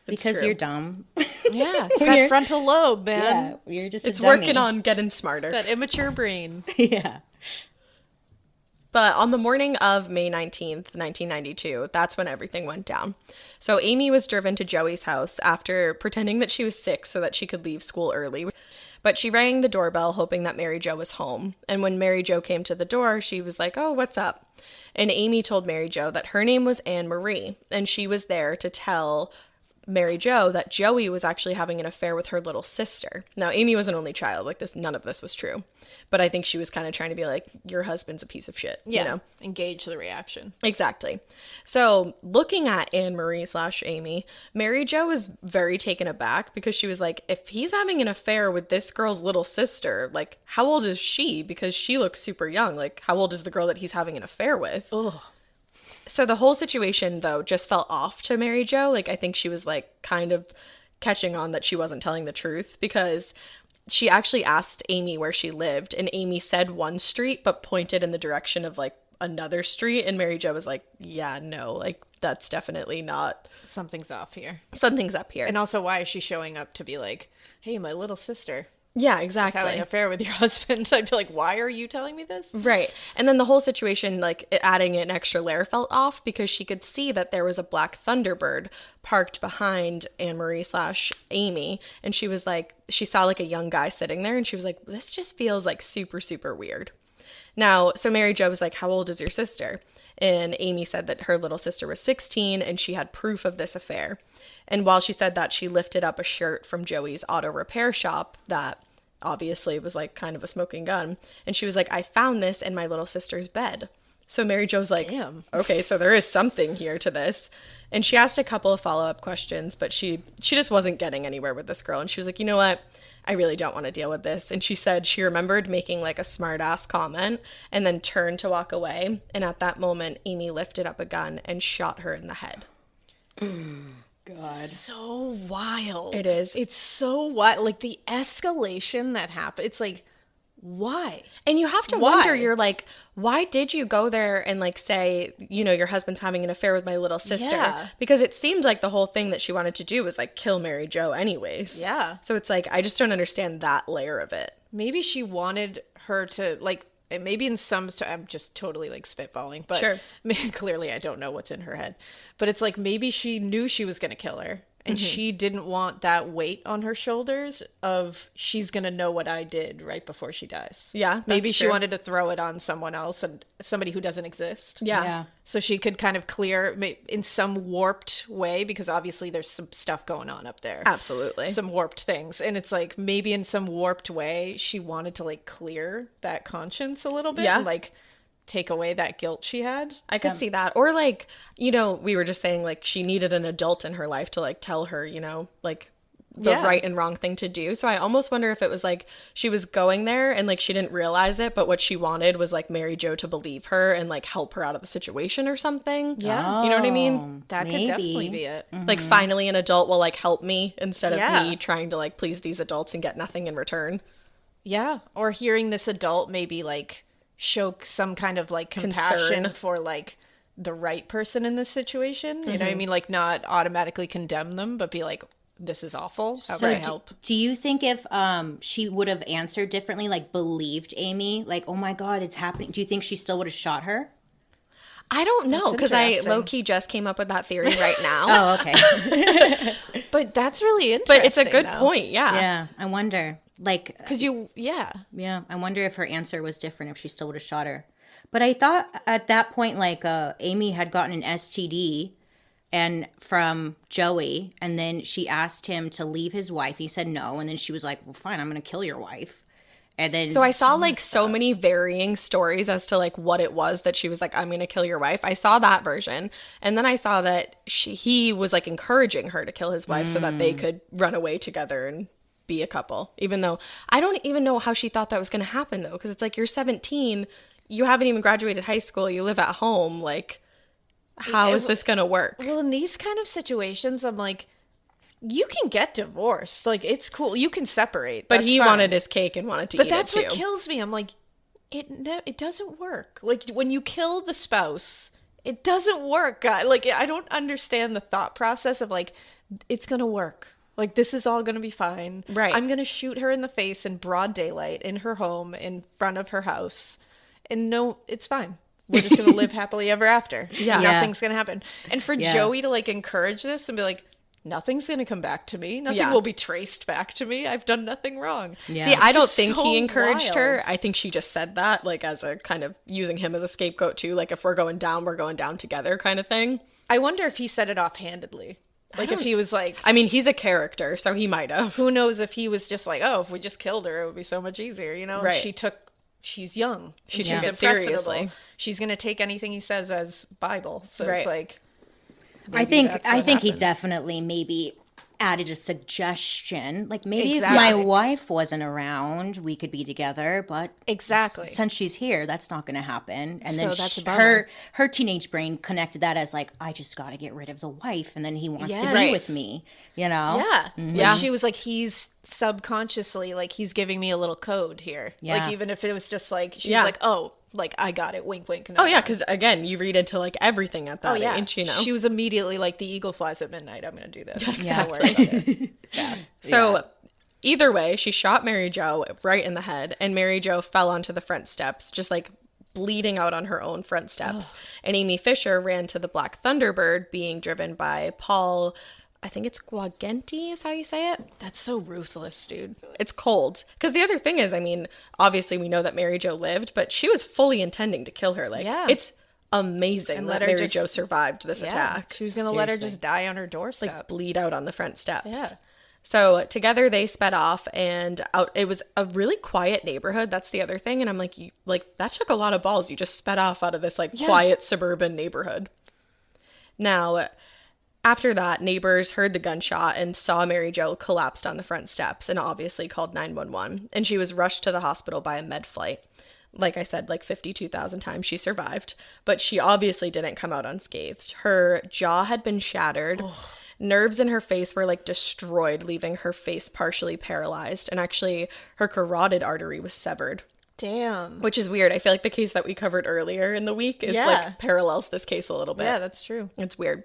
Because you're dumb. Yeah, it's that frontal lobe, man. Yeah, you're just It's a dummy. working on getting smarter. That immature brain. Yeah. But on the morning of May 19th, 1992, that's when everything went down. So Amy was driven to Joey's house after pretending that she was sick so that she could leave school early. But she rang the doorbell hoping that Mary Jo was home. And when Mary Jo came to the door, she was like, oh, what's up? And Amy told Mary Jo that her name was Anne Marie, and she was there to tell Mary Jo that Joey was actually having an affair with her little sister. Now, Amy was an only child. Like, none of this was true. But I think she was kind of trying to be like, your husband's a piece of shit. Yeah. You know? Engage the reaction. Exactly. So looking at Anne Marie / Amy, Mary Jo was very taken aback because she was like, if he's having an affair with this girl's little sister, like, how old is she? Because she looks super young. Like, how old is the girl that he's having an affair with? Ugh. So the whole situation, though, just felt off to Mary Jo. Like, I think she was, like, kind of catching on that she wasn't telling the truth because she actually asked Amy where she lived, and Amy said one street but pointed in the direction of, like, another street, and Mary Jo was like, yeah, no, like, that's definitely not. Something's off here. Something's up here. And also, why is she showing up to be like, hey, my little sister Yeah, is exactly. having an affair with your husband? I'd be like, why are you telling me this? Right. And then the whole situation, like, adding an extra layer felt off because she could see that there was a black Thunderbird parked behind Anne Marie / Amy. And she was like, she saw like a young guy sitting there and she was like, this just feels like super, super weird. Now, so Mary Jo was like, how old is your sister? And Amy said that her little sister was 16 and she had proof of this affair. And while she said that, she lifted up a shirt from Joey's auto repair shop that obviously was like kind of a smoking gun. And she was like, I found this in my little sister's bed. So Mary Jo's like, damn, okay, so there is something here to this. And she asked a couple of follow-up questions, but she just wasn't getting anywhere with this girl. And she was like, you know what? I really don't want to deal with this. And she said she remembered making like a smart-ass comment and then turned to walk away. And at that moment, Amy lifted up a gun and shot her in the head. God. So wild. It is. It's so wild. Like, the escalation that happened. It's like, why? And you have to wonder, you're like, why did you go there and like say, you know, your husband's having an affair with my little sister? Yeah. Because it seemed like the whole thing that she wanted to do was like kill Mary Jo anyways. Yeah. So it's like, I just don't understand that layer of it. Maybe she wanted her to, like, maybe in some, I'm just totally like spitballing, but sure. Clearly I don't know what's in her head. But it's like maybe she knew she was going to kill her. And she didn't want that weight on her shoulders of she's going to know what I did right before she dies. Yeah, maybe she true. wanted to throw it on someone else and somebody who doesn't exist. Yeah. So she could kind of clear in some warped way, because obviously there's some stuff going on up there. Absolutely. Some warped things. And it's like maybe in some warped way she wanted to like clear that conscience a little bit. Yeah. And like take away that guilt she had. I could see that. Or like, you know, we were just saying like she needed an adult in her life to like tell her, you know, like the right and wrong thing to do. So I almost wonder if it was like she was going there and like she didn't realize it, but what she wanted was like Mary Jo to believe her and like help her out of the situation or something. Yeah. You know what I mean? That could definitely be it. Like finally an adult will like help me instead of me trying to like please these adults and get nothing in return. Yeah. Or hearing this adult maybe like show some kind of like compassion for like the right person in this situation. You know what I mean? Like not automatically condemn them, but be like, this is awful. How can I help? Do you think if she would have answered differently, like believed Amy, like, oh my God, it's happening, do you think she still would have shot her? I don't know, because I low-key just came up with that theory right now. Oh, okay. But that's really interesting. But it's a good point, Yeah, I wonder. Like, because yeah, I wonder if her answer was different, if she still would have shot her. But I thought at that point, like, Amy had gotten an STD and from Joey, and then she asked him to leave his wife. He said no, and then she was like, well, fine, I'm going to kill your wife. And then So I saw like so many varying stories as to like what it was that she was like, I'm going to kill your wife. I saw that version. And then I saw that he was like encouraging her to kill his wife so that they could run away together and be a couple. Even though I don't even know how she thought that was going to happen though. Because it's like, you're 17, you haven't even graduated high school, you live at home. Like, how is this going to work? Well, in these kind of situations, I'm like, you can get divorced. Like, it's cool. You can separate. But That's he fine. wanted his cake and wanted to eat it too. But that's what kills me. I'm like, it doesn't work. Like, when you kill the spouse, it doesn't work. Like, I don't understand the thought process of like, it's going to work. Like, this is all going to be fine. Right. I'm going to shoot her in the face in broad daylight in her home in front of her house. And no, it's fine. We're just going to live happily ever after. Yeah. Nothing's going to happen. And for Joey to like encourage this and be like, nothing's going to come back to me. Nothing will be traced back to me. I've done nothing wrong. Yeah. See, I don't just think so he encouraged her. wild. I think she just said that, like, as a kind of using him as a scapegoat, too. Like, if we're going down together kind of thing. I wonder if he said it offhandedly. Like, if he was like... I mean, he's a character, so he might have. Who knows if he was just like, oh, if we just killed her, it would be so much easier, you know? Right. And she's young. She she's took it impressionable. seriously. She's going to take anything he says as Bible. So Right. it's like... I think he happened. definitely maybe added a suggestion. Like, maybe if Exactly. my wife wasn't around, we could be together, but Exactly. since she's here, that's not going to happen. And then So that's a bummer. her teenage brain connected that as like, I just got to get rid of the wife, and then he wants to Yes. be Right. with me, you know? Yeah. Yeah. Like, she was like, he's subconsciously, like, he's giving me a little code here. Yeah. Like, even if it was just like, she Yeah. was like, oh, like, I got it, wink, wink. Oh, yeah, because, again, you read into, like, everything at that Oh, yeah. age, you know? She was immediately like, the eagle flies at midnight. I'm going to do this. Exactly. Don't worry about it. So either way, she shot Mary Jo right in the head, and Mary Jo fell onto the front steps, just like bleeding out on her own front steps. And Amy Fisher ran to the Black Thunderbird, being driven by Paul, I think it's Guagenti is how you say it. That's so ruthless, dude. It's cold. Because the other thing is, I mean, obviously we know that Mary Jo lived, but she was fully intending to kill her. Like, Yeah. it's amazing And that let her Mary just- Jo survived this attack. She was going to let her just die on her doorstep. Like, bleed out on the front steps. Yeah. So together they sped off, and out. It was a really quiet neighborhood. That's the other thing. And I'm like, that took a lot of balls. You just sped off out of this quiet suburban neighborhood. Now, after that, neighbors heard the gunshot and saw Mary Jo collapsed on the front steps, and obviously called 911. And she was rushed to the hospital by a med flight. Like I said, like 52,000 times she survived, but she obviously didn't come out unscathed. Her jaw had been shattered. Nerves in her face were like destroyed, leaving her face partially paralyzed. And actually, her carotid artery was severed. Damn. Which is weird. I feel like the case that we covered earlier in the week is like parallels this case a little bit. Yeah, that's true. It's weird.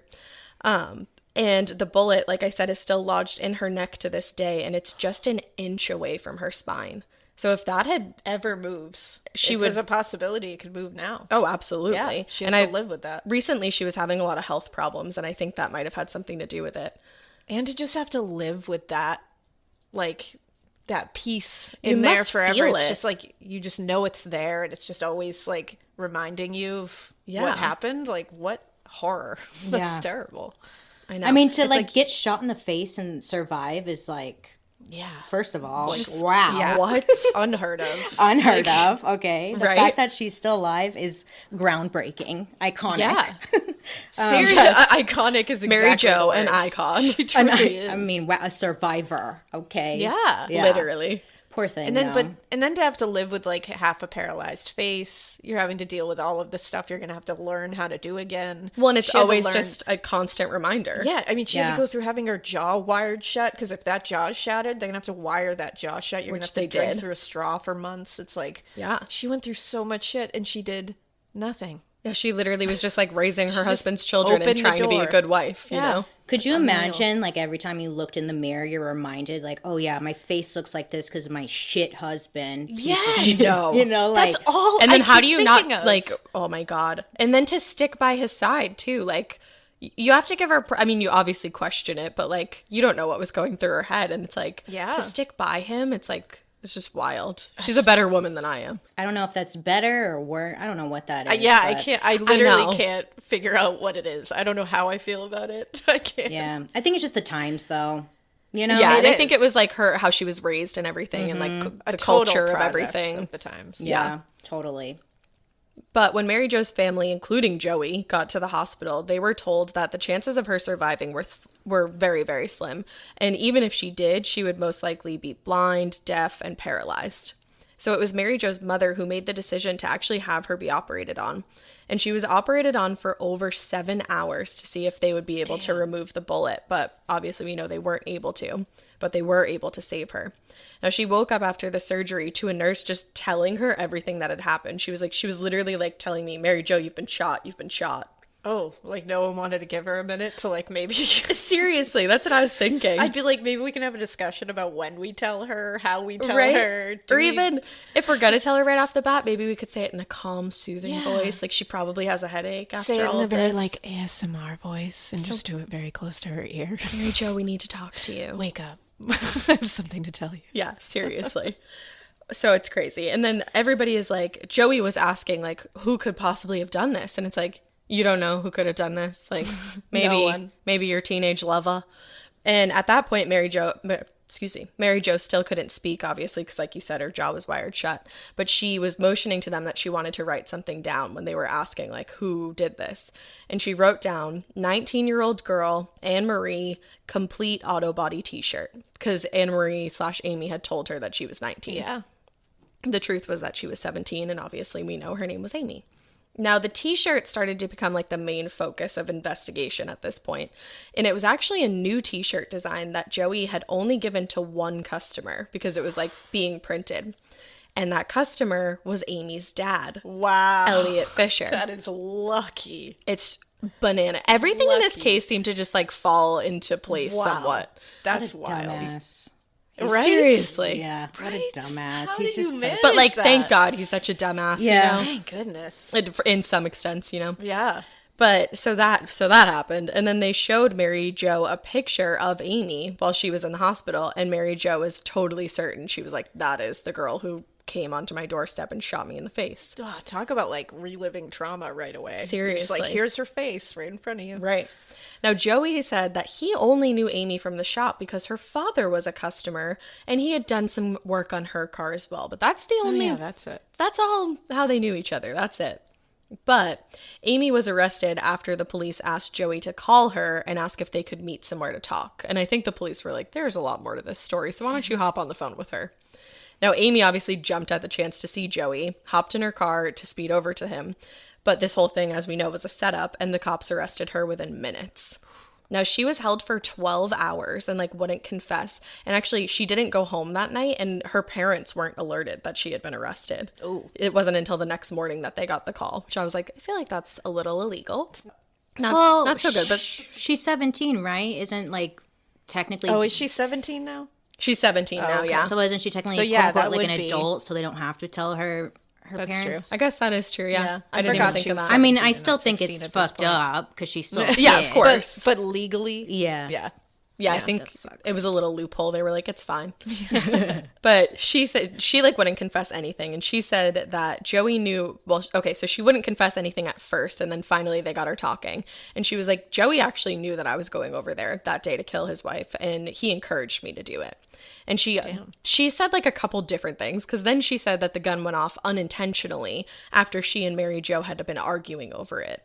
And the bullet, like I said, is still lodged in her neck to this day, and it's just an inch away from her spine. So if that had Ever moves. She If would- There's a possibility it could move now. Oh, absolutely. Yeah, she has and to live with that. Recently, she was having a lot of health problems, and I think that might have had something to do with it. And to just have to live with that, like, that peace You in there must forever. feel It's it. just like, you just know it's there, and it's just always, like, reminding you of Yeah. what happened. Like, what horror. That's Yeah. terrible. I know. I mean, to It's like get shot in the face and survive is like, Yeah. first of all, like, Just- wow. Yeah. What? Unheard of. Unheard of. Okay. The Right? fact that she's still alive is groundbreaking, iconic. Yeah. Seriously, yes. iconic is exactly Mary the Jo, word. an icon. She truly is. I mean, wow, a survivor. Okay. Yeah. Literally. Poor thing. And then, though. and then to have to live with like half a paralyzed face, you're having to deal with all of the stuff you're gonna have to learn how to do again. Well, and it's She had to always learn- just a constant reminder. Yeah, I mean, she had Yeah. to go through having her jaw wired shut because if that jaw is shattered, they're gonna have to wire that jaw shut. You're Which gonna have they to drink did. through a straw for months. It's like, Yeah. she went through so much shit and she did nothing. Yeah, she literally was just like raising her husband's children and opened the trying to be a door. good wife, you Yeah. know? Could you unreal. imagine, like, every time you looked in the mirror, you're reminded, like, oh, yeah, my face looks like this because of my shit husband. piece of Yes! shit. No. You know, like, That's all. And then I how keep do you not, thinking of. like, oh my God. And then to stick by his side, too. Like, you have to give her, I mean, you obviously question it, but, like, you don't know what was going through her head. And it's like, Yeah. to stick by him, it's like, it's just wild. She's a better woman than I am. I don't know if that's better or worse. I don't know what that is. Yeah, I but- can't. I know. literally can't figure out what it is. I don't know how I feel about it. I can't. Yeah. I think it's just the times, though. You know? Yeah, and I think it was like how she was raised and everything, and like the culture of everything. Of the times. Yeah, totally. But when Mary Jo's family, including Joey, got to the hospital, they were told that the chances of her surviving were very, very slim. And even if she did, she would most likely be blind, deaf, and paralyzed. So it was Mary Jo's mother who made the decision to actually have her be operated on. And she was operated on for over 7 hours to see if they would be able to remove the bullet. But obviously we know they weren't able to, but they were able to save her. Now she woke up after the surgery to a nurse just telling her everything that had happened. She was literally like telling me, Mary Jo, you've been shot. Oh, like no one wanted to give her a minute to like maybe... Seriously, that's what I was thinking. I'd be like, maybe we can have a discussion about when we tell her, how we tell her. Even if we're going to tell her right off the bat, maybe we could say it in a calm, soothing voice. Like she probably has a headache after all of this. Say it in a very like ASMR voice and just do it very close to her ear. Mary Jo, we need to talk to you. Wake up. I have something to tell you. Yeah, seriously. So it's crazy. And then everybody is like, Joey was asking like, who could possibly have done this? And it's like, you don't know who could have done this. Like maybe your teenage lover. And at that point, Mary Jo still couldn't speak, obviously, because like you said, her jaw was wired shut. But she was motioning to them that she wanted to write something down when they were asking, like, who did this? And she wrote down 19-year-old girl, Anne-Marie, complete auto body t-shirt. Because Anne-Marie/Amy had told her that she was 19. Yeah. The truth was that she was 17, and obviously we know her name was Amy. Now, the t-shirt started to become like the main focus of investigation at this point. And it was actually a new t-shirt design that Joey had only given to one customer because it was like being printed. And that customer was Amy's dad. Wow. Elliot Fisher. That is lucky. It's banana. Everything in this case seemed to just like fall into place somewhat. That's wild. Dumbass. Right? Seriously. Yeah. What a dumbass. How He's do you just manage But like, that? thank God he's such a dumbass, Yeah. you know? Thank goodness. In some extents, you know? Yeah. But so that happened. And then they showed Mary Jo a picture of Amy while she was in the hospital. And Mary Jo was totally certain. She was like, that is the girl who came onto my doorstep and shot me in the face. Oh, talk about like reliving trauma right away. Seriously. Just like, here's her face right in front of you. Right. Now, Joey said that he only knew Amy from the shop because her father was a customer and he had done some work on her car as well. But that's the only... yeah, that's it. That's all how they knew each other. That's it. But Amy was arrested after the police asked Joey to call her and ask if they could meet somewhere to talk. And I think the police were like, there's a lot more to this story, so why don't you hop on the phone with her? Now, Amy obviously jumped at the chance to see Joey, hopped in her car to speed over to him. But this whole thing, as we know, was a setup, and the cops arrested her within minutes. Now, she was held for 12 hours and, like, wouldn't confess. And actually, she didn't go home that night, and her parents weren't alerted that she had been arrested. Ooh. It wasn't until the next morning that they got the call, which I was like, I feel like that's a little illegal. Not so good, but... She's 17, right? Isn't, like, technically... Oh, is she 17 now? She's 17 now, okay. yeah. So isn't she technically So, yeah, quote, unquote, that like would an be- adult, so they don't have to tell her That's parents? true. I guess that is true, yeah. Yeah, I I didn't forgot even think she of was that. I mean, I 17 still and not think 16 it's at this fucked point. up because she's still... Yeah, of course. But legally? Yeah. Yeah. Yeah, I think that sucks. it was a little loophole. They were like, it's fine. But she said she like wouldn't confess anything. And she said that Joey knew, well, okay, so she wouldn't confess anything at first. And then finally they got her talking. And she was like, Joey actually knew that I was going over there that day to kill his wife. And he encouraged me to do it. And she said like a couple different things, because then she said that the gun went off unintentionally after she and Mary Jo had been arguing over it.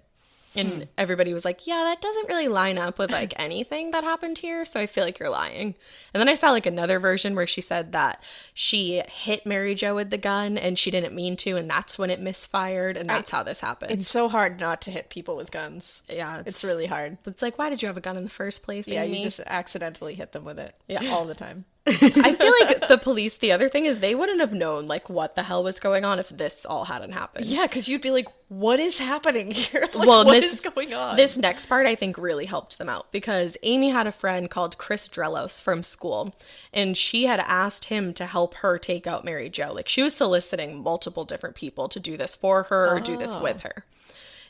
And everybody was like, yeah, that doesn't really line up with like anything that happened here. So I feel like you're lying. And then I saw like another version where she said that she hit Mary Jo with the gun and she didn't mean to. And that's when it misfired. And that's how this happened. It's so hard not to hit people with guns. Yeah, It's really hard. It's like, why did you have a gun in the first place, Yeah, Amy? you just accidentally hit them with it. Yeah. All the time. I feel like the police, the other thing is they wouldn't have known like what the hell was going on if this all hadn't happened. Yeah, because you'd be like, what is happening here? Like, Well, what is going on? This next part, I think, really helped them out because Amy had a friend called Chris Drelos from school, and she had asked him to help her take out Mary Jo. Like, she was soliciting multiple different people to do this for her or do this with her.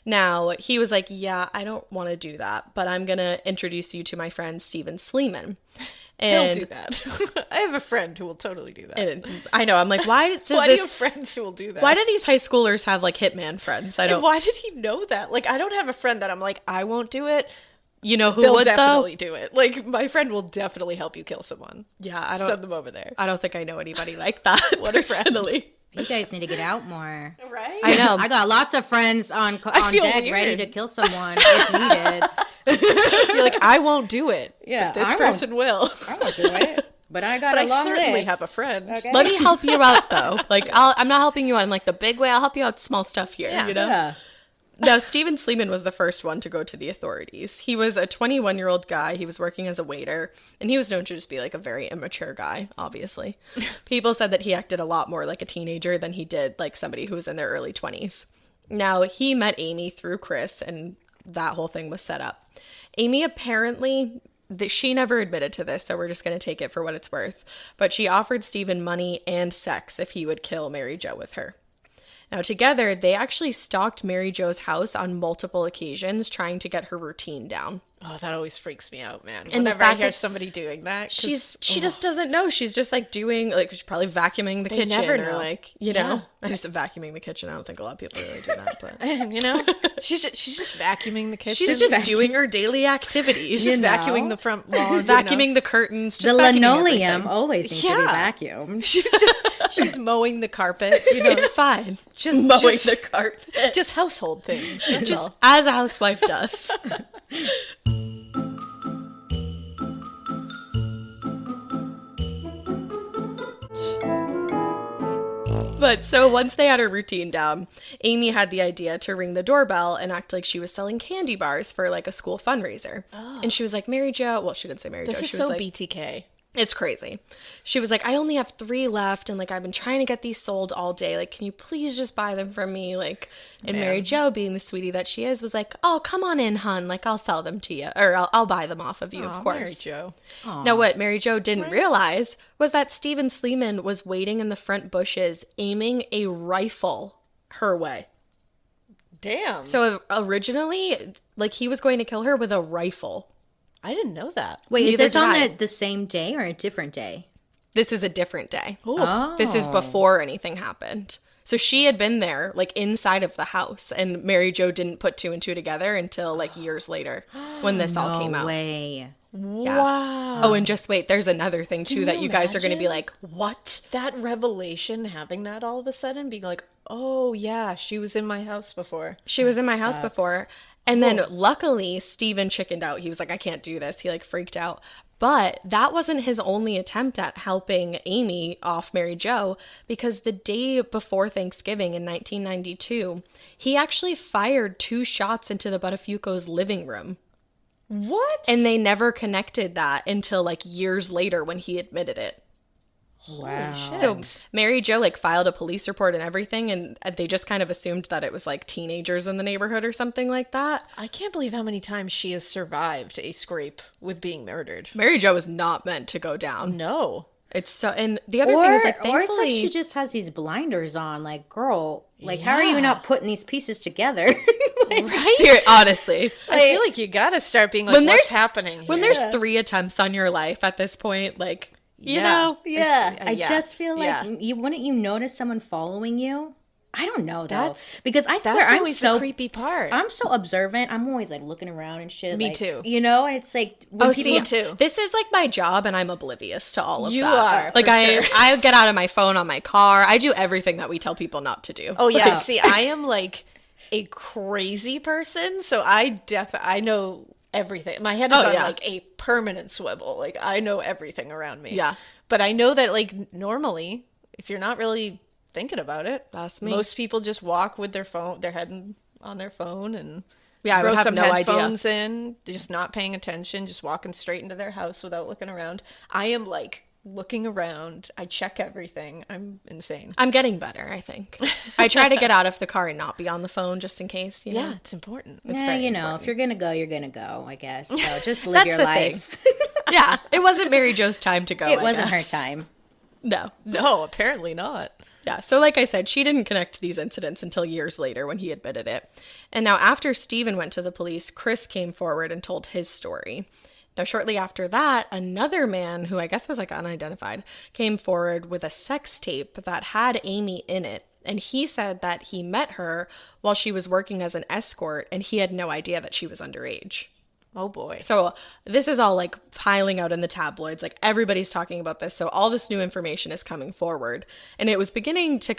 Now, he was like, yeah, I don't want to do that, but I'm going to introduce you to my friend Steven Sleeman. And He'll do that. I have a friend who will totally do that. And I know. I'm like, why does Why do you this... have friends who will do that? Why do these high schoolers have, like, hitman friends? I And don't... why did he know that? Like, I don't have a friend that I'm like, I won't do it, You know who They'll would, definitely though? do it. Like, my friend will definitely help you kill someone. Yeah, I don't... Send them over there. I don't think I know anybody like that. What a friend. Personally. You guys need to get out more. Right? I know. I got lots of friends on feel deck weird. ready to kill someone if needed. You're like, I won't do it. Yeah, But this I won't. person will. I won't do it. But I got But a I long certainly list. have a friend. Okay. Let me help you out, though. Like, I'm not helping you out in, like, the big way. I'll help you out small stuff here, Yeah. you know? Yeah. Now, Stephen Sleeman was the first one to go to the authorities. He was a 21-year-old guy. He was working as a waiter, and he was known to just be, like, a very immature guy, obviously. People said that he acted a lot more like a teenager than he did like somebody who was in their early 20s. Now, he met Amy through Chris, and that whole thing was set up. Amy apparently... she never admitted to this, so we're just going to take it for what it's worth. But she offered Stephen money and sex if he would kill Mary Jo with her. Now, together, they actually stalked Mary Jo's house on multiple occasions, trying to get her routine down. Oh, that always freaks me out, man. And the Whenever I fact hear that somebody doing that. She just doesn't know. She's just like doing, like, she's probably vacuuming the kitchen never or know. like, you know, I just vacuuming the kitchen. I don't think a lot of people really do that, but You know? she's just vacuuming the kitchen. she's just doing her daily activities. Just know? vacuuming the front lawn. vacuuming the curtains, The just vacuuming linoleum everything. always needs to be vacuumed. She's mowing the carpet. You know, It's fine. just Mowing the carpet. just household things. That's Just all. as a housewife does. But so once they had her routine down, Amy had the idea to ring the doorbell and act like she was selling candy bars for like a school fundraiser. And she was like, Mary Jo, well, she didn't say Mary Jo. This is She was so like, BTK. it's crazy. She was like, I only have 3 left, and like I've been trying to get these sold all day. Like, can you please just buy them from me? Like, and Mary Jo, being the sweetie that she is, was like, oh, come on in, hun. Like, I'll sell them to you, or I'll buy them off of you, of course. Mary Jo. Now, what Mary Jo didn't realize was that Stephen Sleeman was waiting in the front bushes, aiming a rifle her way. Damn. So originally, like, he was going to kill her with a rifle. I didn't know that. Wait, is Neither this did on I. the same day or a different day? This is a different day. Oh. This is before anything happened. So she had been there, like, inside of the house, and Mary Jo didn't put 2 and 2 together until, like, years later when this all came No out. way. Yeah. Wow. Oh, and just wait, there's another thing, too, Can that you you guys are going to be imagine? like, what? That revelation, having that all of a sudden, being like, oh, yeah, she was in my house before. She was in my house before. And then luckily, Steven chickened out. He was like, I can't do this. He like freaked out. But that wasn't his only attempt at helping Amy off Mary Jo, because the day before Thanksgiving in 1992, he actually fired 2 shots into the Buttafuoco's living room. What? And they never connected that until like years later when he admitted it. Wow. So Mary Jo like filed a police report and everything, and they just kind of assumed that it was like teenagers in the neighborhood or something like that. I can't believe how many times she has survived a scrape with being murdered. Mary Jo is not meant to go down. No. It's so, and the other thing is like, or it's like thankfully, she just has these blinders on. Like, girl, like, how are you not putting these pieces together? Like, honestly, I feel like you gotta start being like, when what's there's happening here? when there's 3 attempts on your life at this point, like, you Yeah. know, yeah, I yeah, just feel like yeah. you wouldn't you notice someone following you? I don't know though, That's- because I swear That's I'm always so the creepy part. I'm so observant. I'm always like looking around and shit. Me like, too. You know, and it's like when oh, people see, too. this is like my job, and I'm oblivious to all of You that. are, Like, for I sure. I get out of my phone on my car. I do everything that we tell people not to do. Oh yeah, see, I am like a crazy person, so I know everything. My head is on yeah. like a permanent swivel. Like I know everything around me. Yeah. But I know that like normally, if you're not really thinking about it, That's me. Most people just walk with their head on their phone and Yeah, I throw would have some no idea. headphones in, just not paying attention, just walking straight into their house without looking around. I am like looking around. I check everything. I'm insane. I'm getting better, I think. I try to get out of the car and not be on the phone just in case, you know? Yeah, it's important. It's yeah, very you know, important. if you're gonna go, you're gonna go. I guess so. Just live That's your the life. thing. Yeah, it wasn't Mary Jo's time to go. It I wasn't her guess. time. No. No, apparently not. Yeah, so like I said, she didn't connect to these incidents until years later when he admitted it. And now after Stephen went to the police, Chris came forward and told his story. Now, shortly after that, another man, who I guess was like unidentified, came forward with a sex tape that had Amy in it. And he said that he met her while she was working as an escort, and he had no idea that she was underage. Oh boy. So this is all like piling out in the tabloids. Like everybody's talking about this. So all this new information is coming forward. And it was beginning to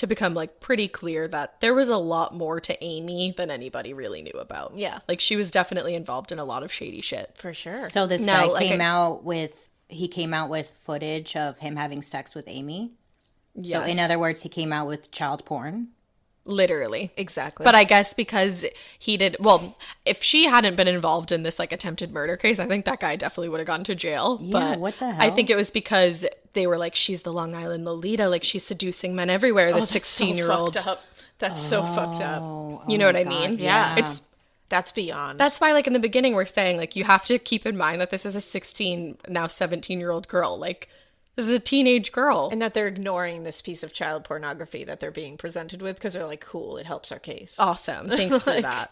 become like pretty clear that there was a lot more to Amy than anybody really knew about. Yeah. Like she was definitely involved in a lot of shady shit. For sure. So this guy came out with footage of him having sex with Amy. Yes. So in other words, he came out with child porn. Literally. Exactly. But I guess because he did, well, if she hadn't been involved in this like attempted murder case, I think that guy definitely would have gone to jail. Yeah, but what the hell? I think it was because they were like, she's the Long Island Lolita, like she's seducing men everywhere. The 16-year-old. That's so fucked up. You know what I mean? Yeah. That's beyond. That's why, like, in the beginning, we're saying, like, you have to keep in mind that this is a 16, now 17-year-old girl. Like, this is a teenage girl. And that they're ignoring this piece of child pornography that they're being presented with because they're like, cool, it helps our case. Awesome. Thanks for that.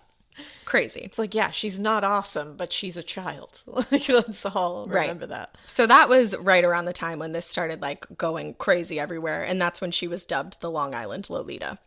Crazy. It's like, yeah, she's not awesome, but she's a child. Like, let's all remember that. So that was right around the time when this started, like, going crazy everywhere. And that's when she was dubbed the Long Island Lolita.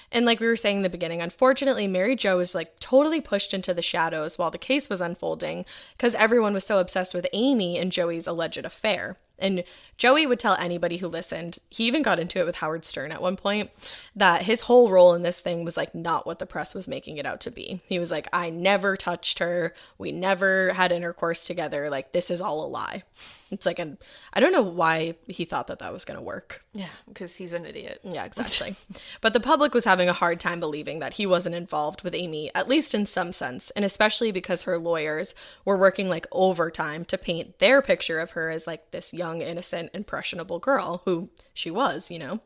And like we were saying in the beginning, unfortunately, Mary Jo was like totally pushed into the shadows while the case was unfolding because everyone was so obsessed with Amy and Joey's alleged affair. And Joey would tell anybody who listened, he even got into it with Howard Stern at one point, that his whole role in this thing was like not what the press was making it out to be. He was like, I never touched her. We never had intercourse together. Like, this is all a lie. It's like, I don't know why he thought that was going to work. Yeah, because he's an idiot. Yeah, exactly. But the public was having a hard time believing that he wasn't involved with Amy, at least in some sense, and especially because her lawyers were working like overtime to paint their picture of her as like this young, innocent, impressionable girl who she was, you know.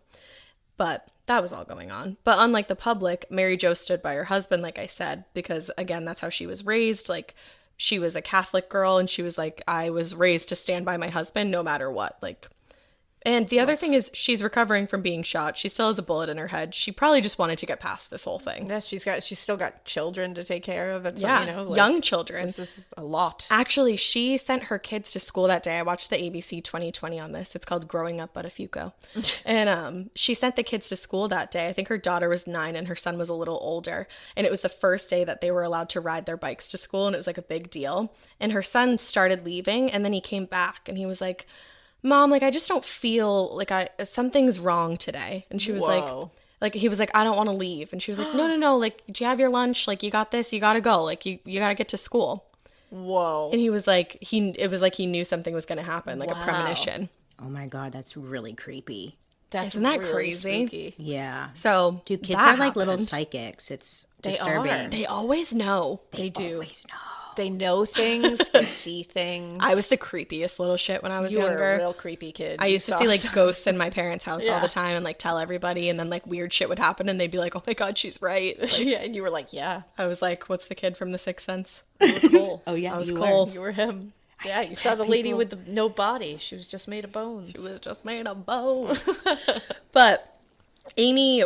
But that was all going on. But unlike the public, Mary Jo stood by her husband, like I said, because again, that's how she was raised. Like, she was a Catholic girl and she was like, I was raised to stand by my husband no matter what. Like, and the other thing is she's recovering from being shot. She still has a bullet in her head. She probably just wanted to get past this whole thing. Yeah, she's still got children to take care of. It's yeah, like, you know, like, young children. This is a lot. Actually, she sent her kids to school that day. I watched the ABC 2020 on this. It's called Growing Up Buttafuoco. And she sent the kids to school that day. I think her daughter was 9 and her son was a little older. And it was the first day that they were allowed to ride their bikes to school. And it was like a big deal. And her son started leaving and then he came back and he was like, Mom, like, I just don't feel like something's wrong today. And she was like, he was like, I don't want to leave. And she was like, no, like, do you have your lunch? Like, you got this, you got to go. Like, you got to get to school. Whoa. And he was like, it was like he knew something was going to happen, like a premonition. Oh my God, that's really creepy. Isn't that really crazy? Spooky. Yeah. So, Dude, kids that are like little happened. psychics. It's They disturbing. are. They always know. They do. Always know. They know things. They see things. I was the creepiest little shit when I was You younger. were a real creepy kid. I used to see like ghosts in my parents' house all Yeah. the time and like tell everybody, and then like weird shit would happen and they'd be like, oh my God, she's right. Like, yeah, and you were like, yeah, I was like, what's the kid from The Sixth Sense? you were cool. Oh yeah, I was you cool. were. You were him. Yeah, you saw the lady with the no body. She was just made of bones. She was just made of bones. But Amy,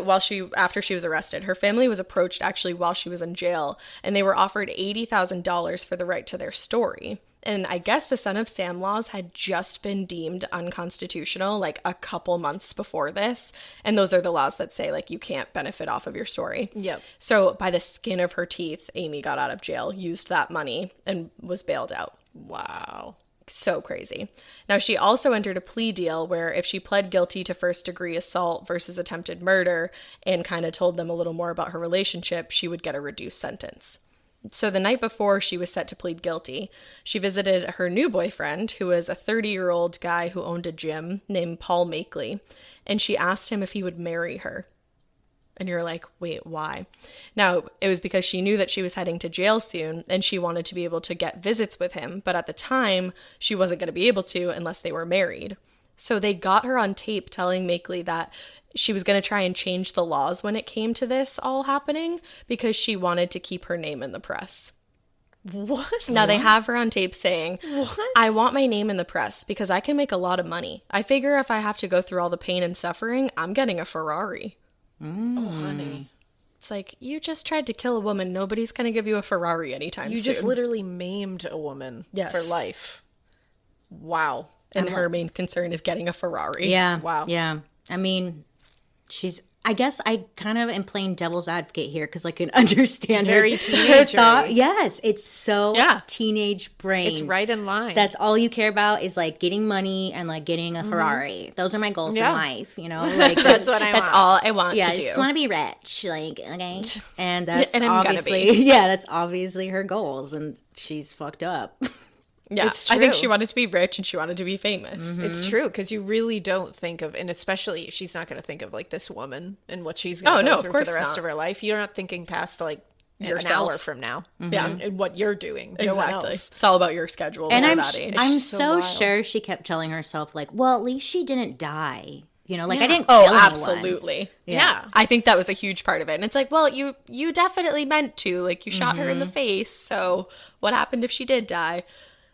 after she was arrested, her family was approached actually while she was in jail, and they were offered $80,000 for the right to their story. And I guess the Son of Sam laws had just been deemed unconstitutional like a couple months before this. And those are the laws that say like you can't benefit off of your story. Yep. So by the skin of her teeth, Amy got out of jail, used that money, and was bailed out. Wow. So crazy. Now, she also entered a plea deal where if she pled guilty to first-degree assault versus attempted murder and kind of told them a little more about her relationship, she would get a reduced sentence. So the night before she was set to plead guilty, she visited her new boyfriend, who was a 30-year-old guy who owned a gym named Paul Mikie, and she asked him if he would marry her. And you're like, wait, why? Now, it was because she knew that she was heading to jail soon and she wanted to be able to get visits with him. But at the time, she wasn't going to be able to unless they were married. So they got her on tape telling Mikie that she was going to try and change the laws when it came to this all happening because she wanted to keep her name in the press. What? Now they have her on tape saying, What? I want my name in the press because I can make a lot of money. I figure if I have to go through all the pain and suffering, I'm getting a Ferrari. Oh, honey. It's like, you just tried to kill a woman. Nobody's going to give you a Ferrari anytime You soon. just literally maimed a woman for life. Wow. And her main concern is getting a Ferrari. Yeah. Wow. Yeah. I mean, she's I guess I kind of am playing devil's advocate here because I can understand Very teenager. Yes, it's so teenage brain. It's right in line. That's all you care about is like getting money and like getting a Ferrari. Those are my goals in life, you know. Like that's what I want. That's all I want to do. I just want to be rich, like okay. And that's And I'm gonna obviously that's obviously her goals, and she's fucked up. Yeah, It's true. I think she wanted to be rich and she wanted to be famous. It's true, because you really don't think of, and especially she's not going to think of like this woman and what she's going to go through for the rest of her life. You're not thinking past like an hour from now, and what you're doing. No one Exactly. else. It's all about your schedule. And I'm that age. I'm so so wild. sure she kept telling herself like, well, at least she didn't die. You know, like I didn't. Oh, kill anyone. absolutely. Yeah. I think that was a huge part of it. And it's like, well, you definitely meant to. Like, you shot her in the face. So what happened if she did die?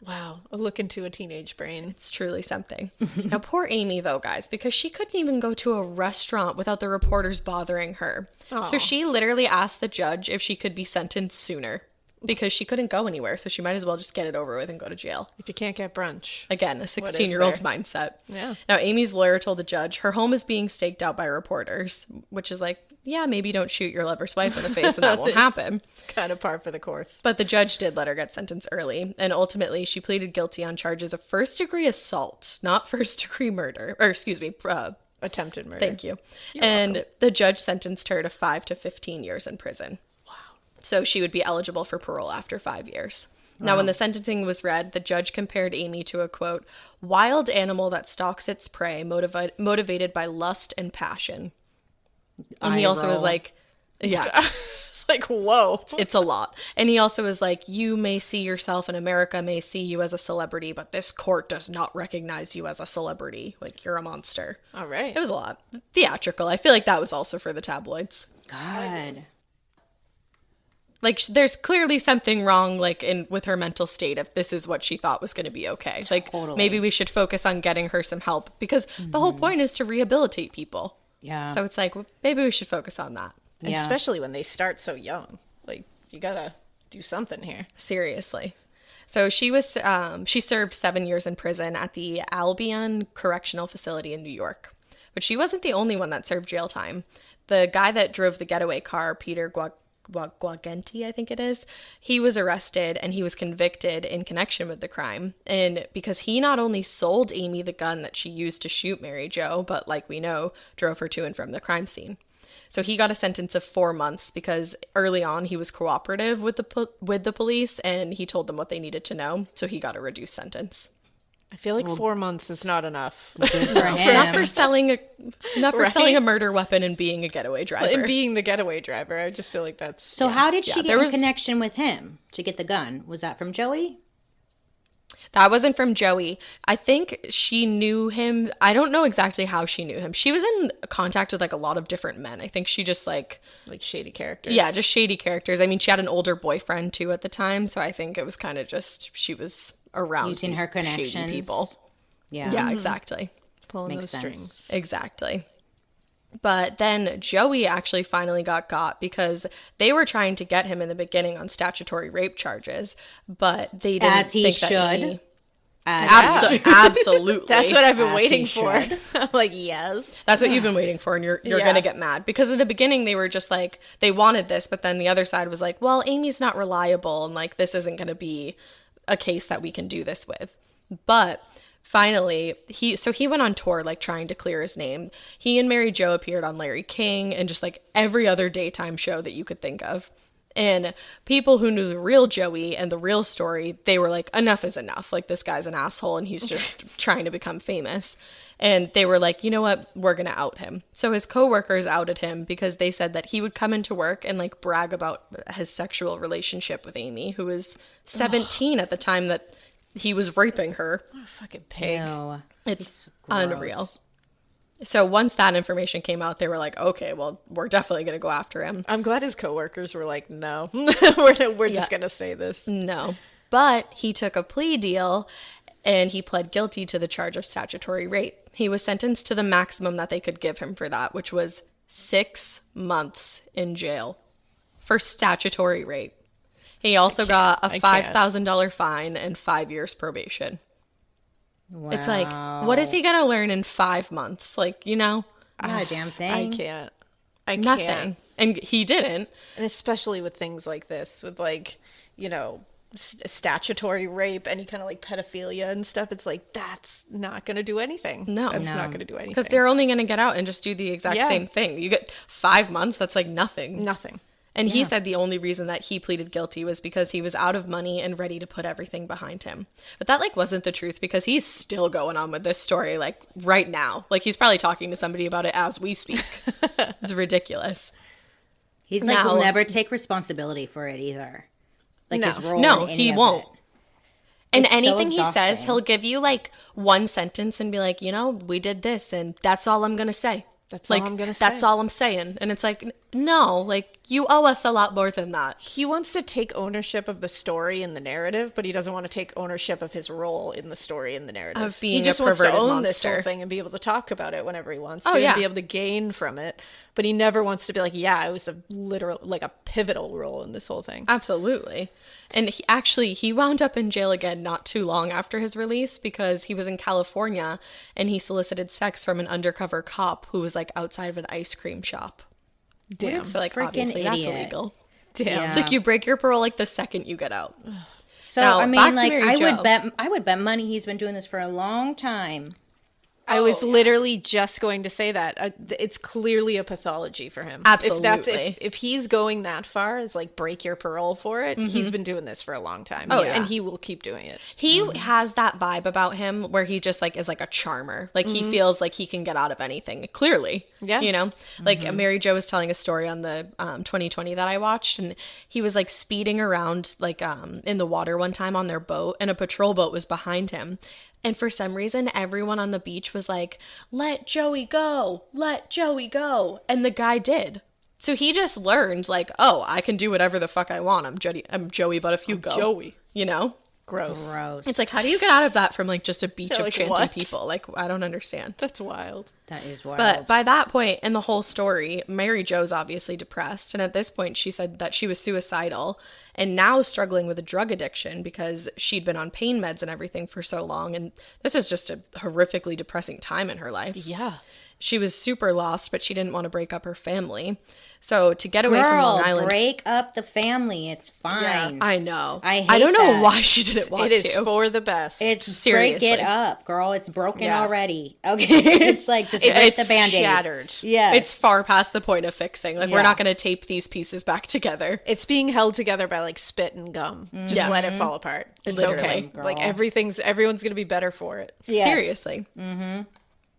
Wow, a look into a teenage brain. It's truly something. Now, poor Amy, though, guys, because she couldn't even go to a restaurant without the reporters bothering her. So she literally asked the judge if she could be sentenced sooner because she couldn't go anywhere. So she might as well just get it over with and go to jail. If you can't get brunch. Again, a 16-year-old's mindset. Yeah. Now, Amy's lawyer told the judge her home is being staked out by reporters, which is like, yeah, maybe don't shoot your lover's wife in the face and that won't happen. It's kind of par for the course. But the judge did let her get sentenced early, and ultimately she pleaded guilty on charges of first-degree assault, not first-degree murder. Or, excuse me, Attempted murder. thank you. And the judge sentenced her to 5 to 15 years in prison. Wow. So she would be eligible for parole after 5 years. Now, when the sentencing was read, the judge compared Amy to a, quote, wild animal that stalks its prey, motivated by lust and passion. And he also was like, yeah. It's like, whoa. It's a lot. And he also was like, you may see yourself in America, may see you as a celebrity, but this court does not recognize you as a celebrity. Like, you're a monster. All right. It was a lot. Theatrical. I feel like that was also for the tabloids. God. Like, there's clearly something wrong, like, with her mental state if this is what she thought was going to be okay. Like, maybe we should focus on getting her some help because the whole point is to rehabilitate people. Yeah. So it's like, well, maybe we should focus on that. And especially when they start so young. Like, you gotta do something here. Seriously. So she served 7 years in prison at the Albion Correctional Facility in New York. But she wasn't the only one that served jail time. The guy that drove the getaway car, Peter Guagenti, I think it is, he was arrested and he was convicted in connection with the crime. And because he not only sold Amy the gun that she used to shoot Mary Jo, but like we know, drove her to and from the crime scene. So he got a sentence of 4 months because early on he was cooperative with the police and he told them what they needed to know. So he got a reduced sentence. I feel like 4 months is not enough. Not for selling a murder weapon and being a getaway driver. And being the getaway driver. I just feel like that's... So how did she get in connection with him to get the gun? Was that from Joey? That wasn't from Joey. I think she knew him. I don't know exactly how she knew him. She was in contact with like a lot of different men. I think she just like shady characters. Yeah, just shady characters. I mean, she had an older boyfriend too at the time, so I think it was kind of just she was around using her connections. Shady people. Yeah. Yeah, exactly. Pulling Makes those sense. strings. Exactly. But then Joey actually finally got because they were trying to get him in the beginning on statutory rape charges, but they didn't As he think should. that Amy... Absolutely. That's what I've been As waiting he for. I'm like, yes. That's what you've been waiting for, and you're going to get mad. Because in the beginning, they were just like, they wanted this, but then the other side was like, well, Amy's not reliable, and like, this isn't going to be a case that we can do this with. But... finally, he went on tour, like, trying to clear his name. He and Mary Jo appeared on Larry King and just, like, every other daytime show that you could think of. And people who knew the real Joey and the real story, they were like, enough is enough. Like, this guy's an asshole and he's just trying to become famous. And they were like, you know what? We're going to out him. So his coworkers outed him because they said that he would come into work and, like, brag about his sexual relationship with Amy, who was 17 at the time that he was raping her. What a fucking pig. No, it's unreal. So once that information came out, they were like, okay, well, we're definitely going to go after him. I'm glad his coworkers were like, no, we're just going to say this. No. But he took a plea deal and he pled guilty to the charge of statutory rape. He was sentenced to the maximum that they could give him for that, which was 6 months in jail for statutory rape. He also got a $5,000 fine and 5 years probation. Wow. It's like, what is he going to learn in 5 months? Like, you know? Not a damn thing. I can't. Nothing. Can't. And he didn't. And especially with things like this, with like, you know, statutory rape, any kind of like pedophilia and stuff, it's like, that's not going to do anything. No. That's not going to do anything. Because they're only going to get out and just do the exact same thing. You get 5 months, that's like nothing. Nothing. And he said the only reason that he pleaded guilty was because he was out of money and ready to put everything behind him. But that like wasn't the truth, because he's still going on with this story like right now. Like he's probably talking to somebody about it as we speak. It's ridiculous. He's like, will never take responsibility for it either. Like his role No, in any he of won't. it. And It's anything so he says, exhausting. he'll give you like one sentence and be like, you know, we did this and that's all I'm going to say. That's like, all I'm going to say. That's all I'm saying. And it's like, no, like you owe us a lot more than that. He wants to take ownership of the story and the narrative, but he doesn't want to take ownership of his role in the story and the narrative. Of being he just a wants to perverted own this monster. whole thing and be able to talk about it whenever he wants Oh, to, yeah. and be able to gain from it. But he never wants to be like, yeah, it was a literal, like a pivotal role in this whole thing. Absolutely. And he wound up in jail again not too long after his release, because he was in California and he solicited sex from an undercover cop who was like outside of an ice cream shop. Damn. So like freaking obviously that's idiot. illegal. Damn. Yeah. It's like you break your parole like the second you get out. So Now, I mean, back to like Mary Jo. I would bet money he's been doing this for a long time. I was literally just going to say that. It's clearly a pathology for him. Absolutely. If he's going that far as like break your parole for it, he's been doing this for a long time. Oh, yeah. And he will keep doing it. He has that vibe about him where he just like is like a charmer. Like he feels like he can get out of anything. Clearly. Yeah. You know? Like Mary Jo was telling a story on the 2020 that I watched, and he was like speeding around like in the water one time on their boat, and a patrol boat was behind him. And for some reason, everyone on the beach was like, let Joey go, let Joey go. And the guy did. So he just learned like, oh, I can do whatever the fuck I want. I'm Joey Buttafuoco. Joey. You know? Gross. It's like, how do you get out of that from like just a beach of like, chanting what? people? Like, I don't understand. That's wild. That is wild. But by that point in the whole story, Mary Jo's obviously depressed. And at this point, she said that she was suicidal and now struggling with a drug addiction because she'd been on pain meds and everything for so long. And this is just a horrifically depressing time in her life. Yeah. She was super lost, but she didn't want to break up her family. So to get away from Long Island... break up the family. It's fine. Yeah, I know. I hate don't know that. why she didn't want It is to. for the best. It's Seriously. break it up, girl. It's broken Yeah. already. Okay. It's like just break it's the Band-Aid. shattered. Yeah. It's far past the point of fixing. Like, we're Yeah. not going to tape these pieces back together. It's being held together by like spit and gum. Just Yeah. let it fall apart. It's Literally, okay. girl. Like everyone's gonna be better for it. Yes. Seriously.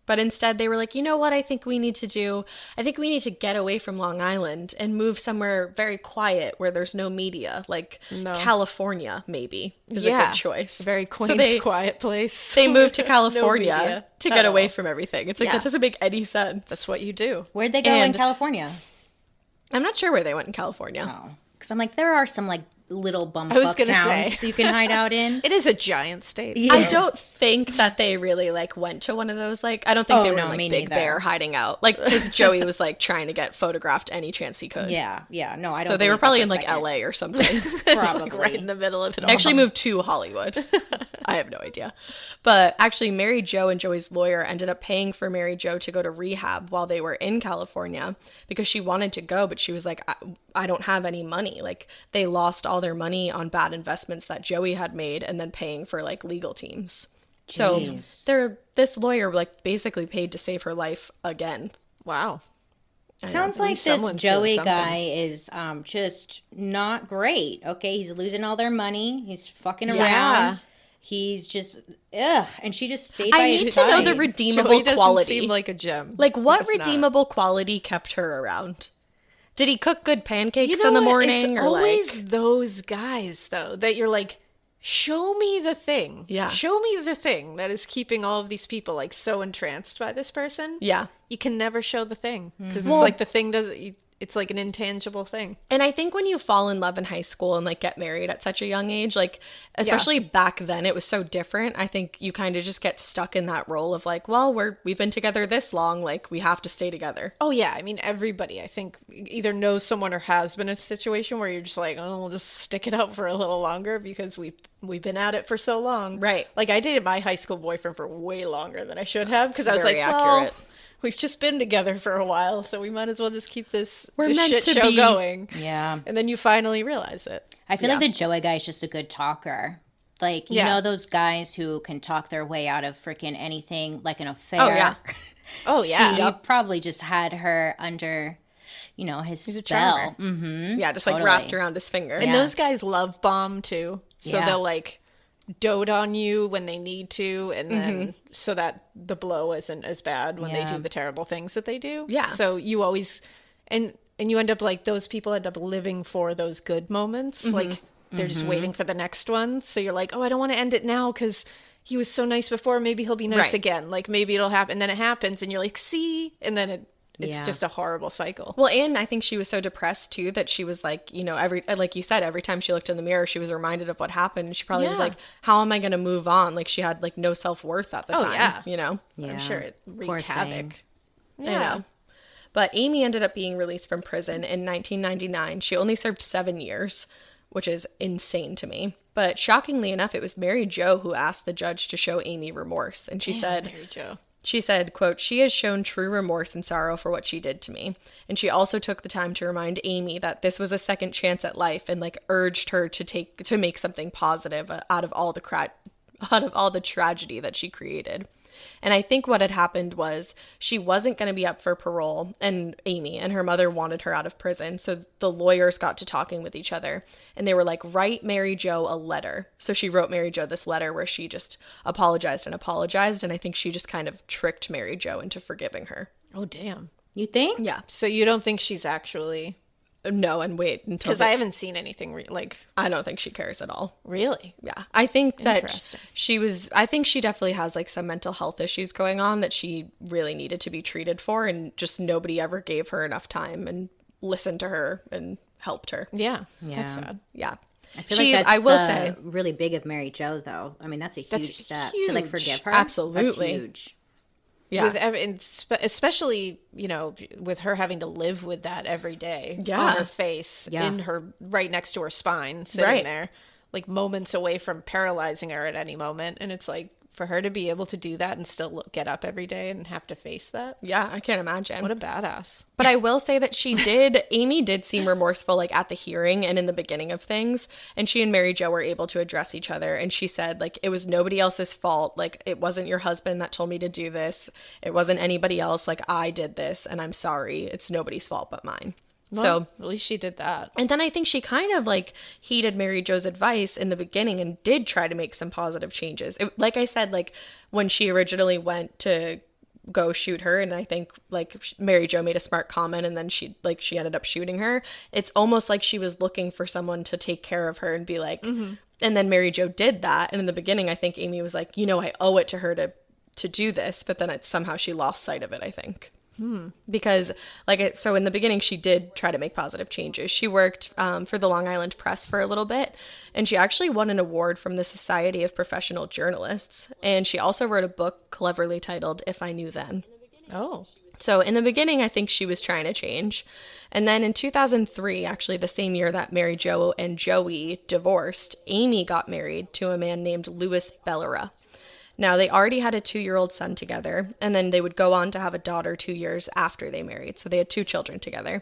But instead, they were like, you know what I think we need to do? I think we need to get away from Long Island and move somewhere very quiet where there's no media, like California, maybe, is a good choice. A very quaint, So they, quiet place. they moved to No California media to at get away all. from everything. It's like, Yeah. that doesn't make any sense. That's what you do. Where'd they go in And- California? I'm not sure where they went in California. Oh. Because I'm like, there are some like little I was bumfuck gonna towns say. you can hide out in. It is a giant state. Yeah. I don't think that they really like went to one of those, like, I don't think Oh, they were no, in, like me Big neither. Bear hiding out, like, because Joey was like trying to get photographed any chance he could. Yeah. No, I don't. So they were believe probably that in for a like second. LA or something. Probably. Right in the middle of it all. They actually moved to Hollywood. I have no idea. But actually, Mary Jo and Joey's lawyer ended up paying for Mary Jo to go to rehab while they were in California because she wanted to go, but she was like, I don't have any money. Like, they lost all their money on bad investments that Joey had made and then paying for like legal teams. Jeez. So this lawyer like basically paid to save her life again. Wow. Sounds At like least this someone's doing Joey something. guy is just not great. Okay, he's losing all their money. He's fucking Yeah. around. He's just and she just stayed by I his need to know side. the redeemable Joey doesn't quality. seem like a gem. Like, what He does not. redeemable quality kept her around? Did he cook good pancakes You know in the what? morning? It's or always like, those guys, though, that you're like, show me the thing. Yeah. Show me the thing that is keeping all of these people like so entranced by this person. yeah. You can never show the thing because Well- it's like the thing doesn't. It's like an intangible thing. And I think when you fall in love in high school and like get married at such a young age, like especially back then, it was so different. I think you kind of just get stuck in that role of like, well, we've been together this long, like we have to stay together. Oh yeah, I mean everybody I think either knows someone or has been in a situation where you're just like, oh, we'll just stick it out for a little longer because we've been at it for so long. Right. Like I dated my high school boyfriend for way longer than I should have because I was very like, accurate. well, we've just been together for a while, so we might as well just keep this meant shit to show be. going. Yeah. And then you finally realize it. I feel like the Joey guy is just a good talker. Like, you know those guys who can talk their way out of freaking anything, like an affair? Oh, yeah. Oh, yeah. He probably just had her under, you know, his spell. Mm-hmm. Yeah, just like wrapped around his finger. And those guys love bomb, too. So Yeah. they'll, like, dote on you when they need to, and then so that the blow isn't as bad when they do the terrible things that they do. Yeah. So you always, and you end up, like, those people end up living for those good moments. Like, they're just waiting for the next one. So you're like, oh, I don't want to end it now because he was so nice before. Maybe he'll be nice again. Like, maybe it'll happen. And then it happens, and you're like, see? And then it's just a horrible cycle. Well, and I think she was so depressed too that she was like, you know, like you said, every time she looked in the mirror, she was reminded of what happened. And she probably was like, how am I going to move on? Like, she had like no self-worth at the time, you know? Yeah. I'm sure it Poor wreaked havoc. thing. I know. But Amy ended up being released from prison in 1999. She only served 7 years, which is insane to me. But shockingly enough, it was Mary Jo who asked the judge to show Amy remorse. And she said, Mary Jo. She said, quote, "She has shown true remorse and sorrow for what she did to me." And she also took the time to remind Amy that this was a second chance at life, and like urged her to make something positive out of all the tragedy that she created. And I think what had happened was she wasn't going to be up for parole, and Amy and her mother wanted her out of prison. So the lawyers got to talking with each other, and they were like, write Mary Jo a letter. So she wrote Mary Jo this letter where she just apologized. And I think she just kind of tricked Mary Jo into forgiving her. Oh, damn. You think? Yeah. So you don't think she's actually... No, and wait until... Because I haven't seen anything I don't think she cares at all. Really? Yeah. I think that Interesting. I think she definitely has like some mental health issues going on that she really needed to be treated for, and just nobody ever gave her enough time and listened to her and helped her. Yeah. Yeah. That's sad. Yeah. I feel like that's I will say, really big of Mary Jo, though. I mean, that's a huge step to like forgive her. Absolutely. That's huge. yeah. Especially, you know, with her having to live with that every day Yeah. on her face, Yeah. in her, right next to her spine, sitting there, like moments away from paralyzing her at any moment. And it's like, for her to be able to do that and still get up every day and have to face that. Yeah, I can't imagine. What a badass. But I will say that Amy did seem remorseful, like at the hearing and in the beginning of things. And she and Mary Jo were able to address each other. And she said, like, it was nobody else's fault. Like, it wasn't your husband that told me to do this. It wasn't anybody else. Like, I did this and I'm sorry. It's nobody's fault but mine. Well, So at least she did that. and then I think she kind of like heeded Mary Jo's advice in the beginning and did try to make some positive changes. Like I said, like when she originally went to go shoot her, and I think like Mary Jo made a smart comment, and then she ended up shooting her. It's almost like she was looking for someone to take care of her and be like, and then Mary Jo did that. And in the beginning, I think Amy was like, you know, I owe it to her to do this, but then somehow she lost sight of it, I think. Because so in the beginning she did try to make positive changes. She worked for the Long Island Press for a little bit, and she actually won an award from the Society of Professional Journalists, and she also wrote a book cleverly titled If I Knew Then. Oh. So in the beginning, I think she was trying to change. And then in 2003, actually the same year that Mary Jo and Joey divorced, Amy got married to a man named Louis Bellera. Now, they already had a 2-year-old son together, and then they would go on to have a daughter 2 years after they married. So they had 2 children together.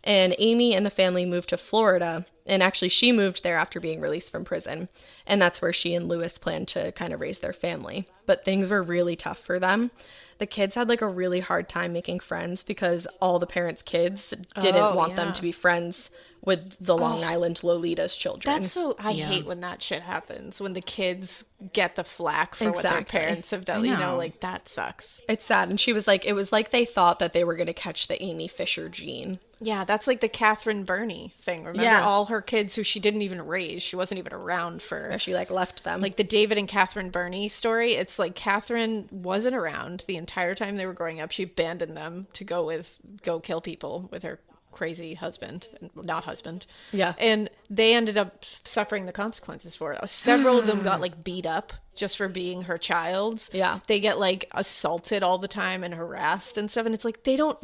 And Amy and the family moved to Florida, and actually she moved there after being released from prison. And that's where she and Louis planned to kind of raise their family. But things were really tough for them. The kids had like a really hard time making friends because all the parents' kids didn't want them to be friends with the Long Island Lolita's children. That's so, I hate when that shit happens, when the kids get the flack for what their parents have done. You know, like that sucks. It's sad. And she was like, it was like they thought that they were going to catch the Amy Fisher gene. Yeah, that's like the Catherine Burney thing. Remember all her kids who she didn't even raise? She wasn't even around for. She like left them. Like the David and Catherine Burney story. It's like Catherine wasn't around the entire time they were growing up. She abandoned them to go kill people with her crazy husband, not husband. Yeah. And they ended up suffering the consequences for it. Several of them got like beat up just for being her child. Yeah. They get like assaulted all the time and harassed and stuff. And it's like, they don't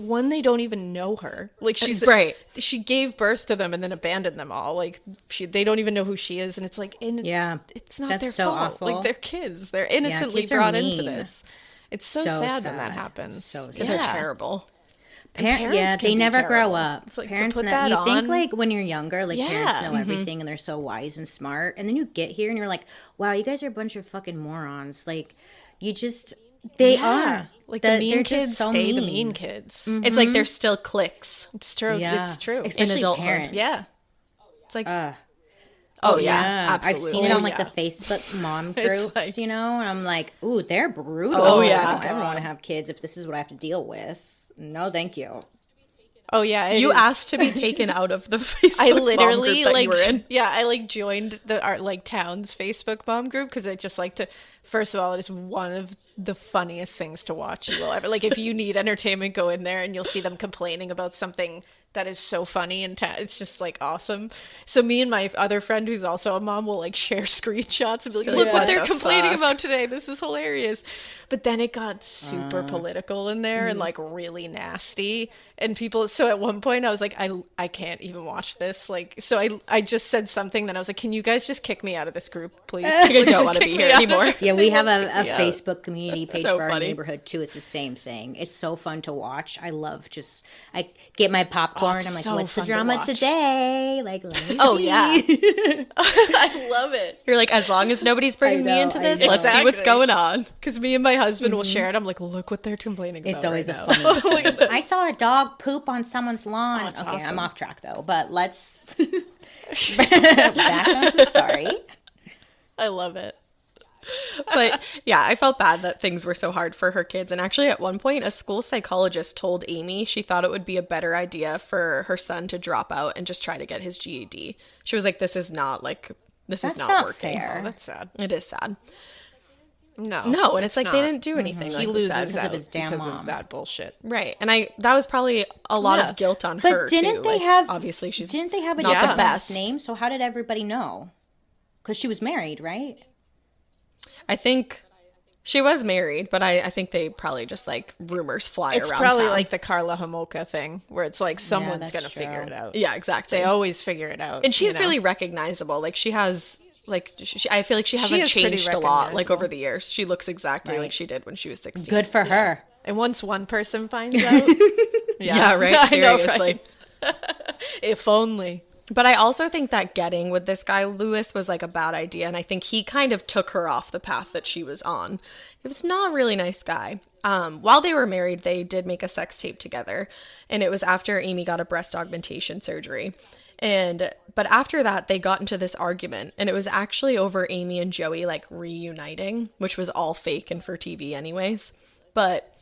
even know her. Like she's right. She gave birth to them and then abandoned them all. Like they don't even know who she is. And it's like, it's not That's their so fault. awful. Like they're kids. They're innocently kids are brought into mean. this. It's so sad when that happens. So Kids sad. are terrible. Parents they can be never grow terrible. up. It's like, Parents to put know, that you on. think like when you're younger, like parents Yeah. know everything and they're so wise and smart, and then you get here and you're like, wow, you guys are a bunch of fucking morons. Like, you just they are Like the mean they're kids just so stay the mean kids. It's like there's still cliques It's true. Yeah. It's true. Especially adulthood. parents. Yeah. It's like Oh yeah, absolutely. I've seen it on like yeah. the Facebook mom groups, like- you know, and I'm like, ooh, they're brutal. Oh, yeah. I don't ever want to have kids if this is what I have to deal with. No, thank you. Oh yeah. it you is. asked to be taken out of the Facebook I mom literally group that like you were in. I like joined the our like town's Facebook mom group because I just like to. First of all, it is one of the funniest things to watch you will ever. Like if you need entertainment, go in there and you'll see them complaining about something that is so funny and it's just like awesome. So me and my other friend who's also a mom will like share screenshots and be like, look what they're complaining about today. This is hilarious. But then it got super political in there and like really nasty. And people, so at one point I was like, I can't even watch this. Like, so I just said something, then I was like, can you guys just kick me out of this group, please? I Like, don't just want to kick be me here out of anymore. it. Yeah, we have a Yeah. Facebook community page So for our funny. neighborhood too. It's the same thing. It's so fun to watch. I love I get my popcorn. it's I'm like, so what's the fun to drama watch. today? Like, let me Oh, see. yeah. I love it. You're like, as long as nobody's bringing me know, into I this, know. let's see what's Exactly. going on. Because me and my husband will share it. I'm like, look what they're complaining about. It's always right a now. funny. Look at this. I saw a dog poop on someone's lawn. it's Okay, awesome. I'm off track though, but let's back on the story. I love it. But yeah, I felt bad that things were so hard for her kids. And actually, at one point, a school psychologist told Amy she thought it would be a better idea for her son to drop out and just try to get his GED. She was like, this is not That's not working. fair. Oh, that's sad. It is sad. No, No, and it's like they not. didn't do anything. He like we loses said. Because of out his damn because mom. of that bullshit. Right. And that was probably a lot Yeah. of guilt on But her didn't too. they Like, have? obviously she's Didn't they have a not different the last best name? So how did everybody know? Because she was married, right? I think she was married, but I think they probably just like rumors fly It's around probably town. like the Carla Homolka thing, where it's like someone's that's gonna figure true. it out. Yeah, exactly. They always figure it out. And she's you know? really recognizable. Like she has like I feel like she hasn't is pretty changed a lot like recognizable. over the years. She looks exactly like she did when she was 16. Good for her. And once one person finds out, Yeah, right? I know, Seriously. right? If only. But I also think that getting with this guy, Lewis, was like a bad idea. And I think he kind of took her off the path that she was on. He was not a really nice guy. While they were married, they did make a sex tape together. And it was after Amy got a breast augmentation surgery. But after that, they got into this argument. And it was actually over Amy and Joey like reuniting, which was all fake and for TV anyways. But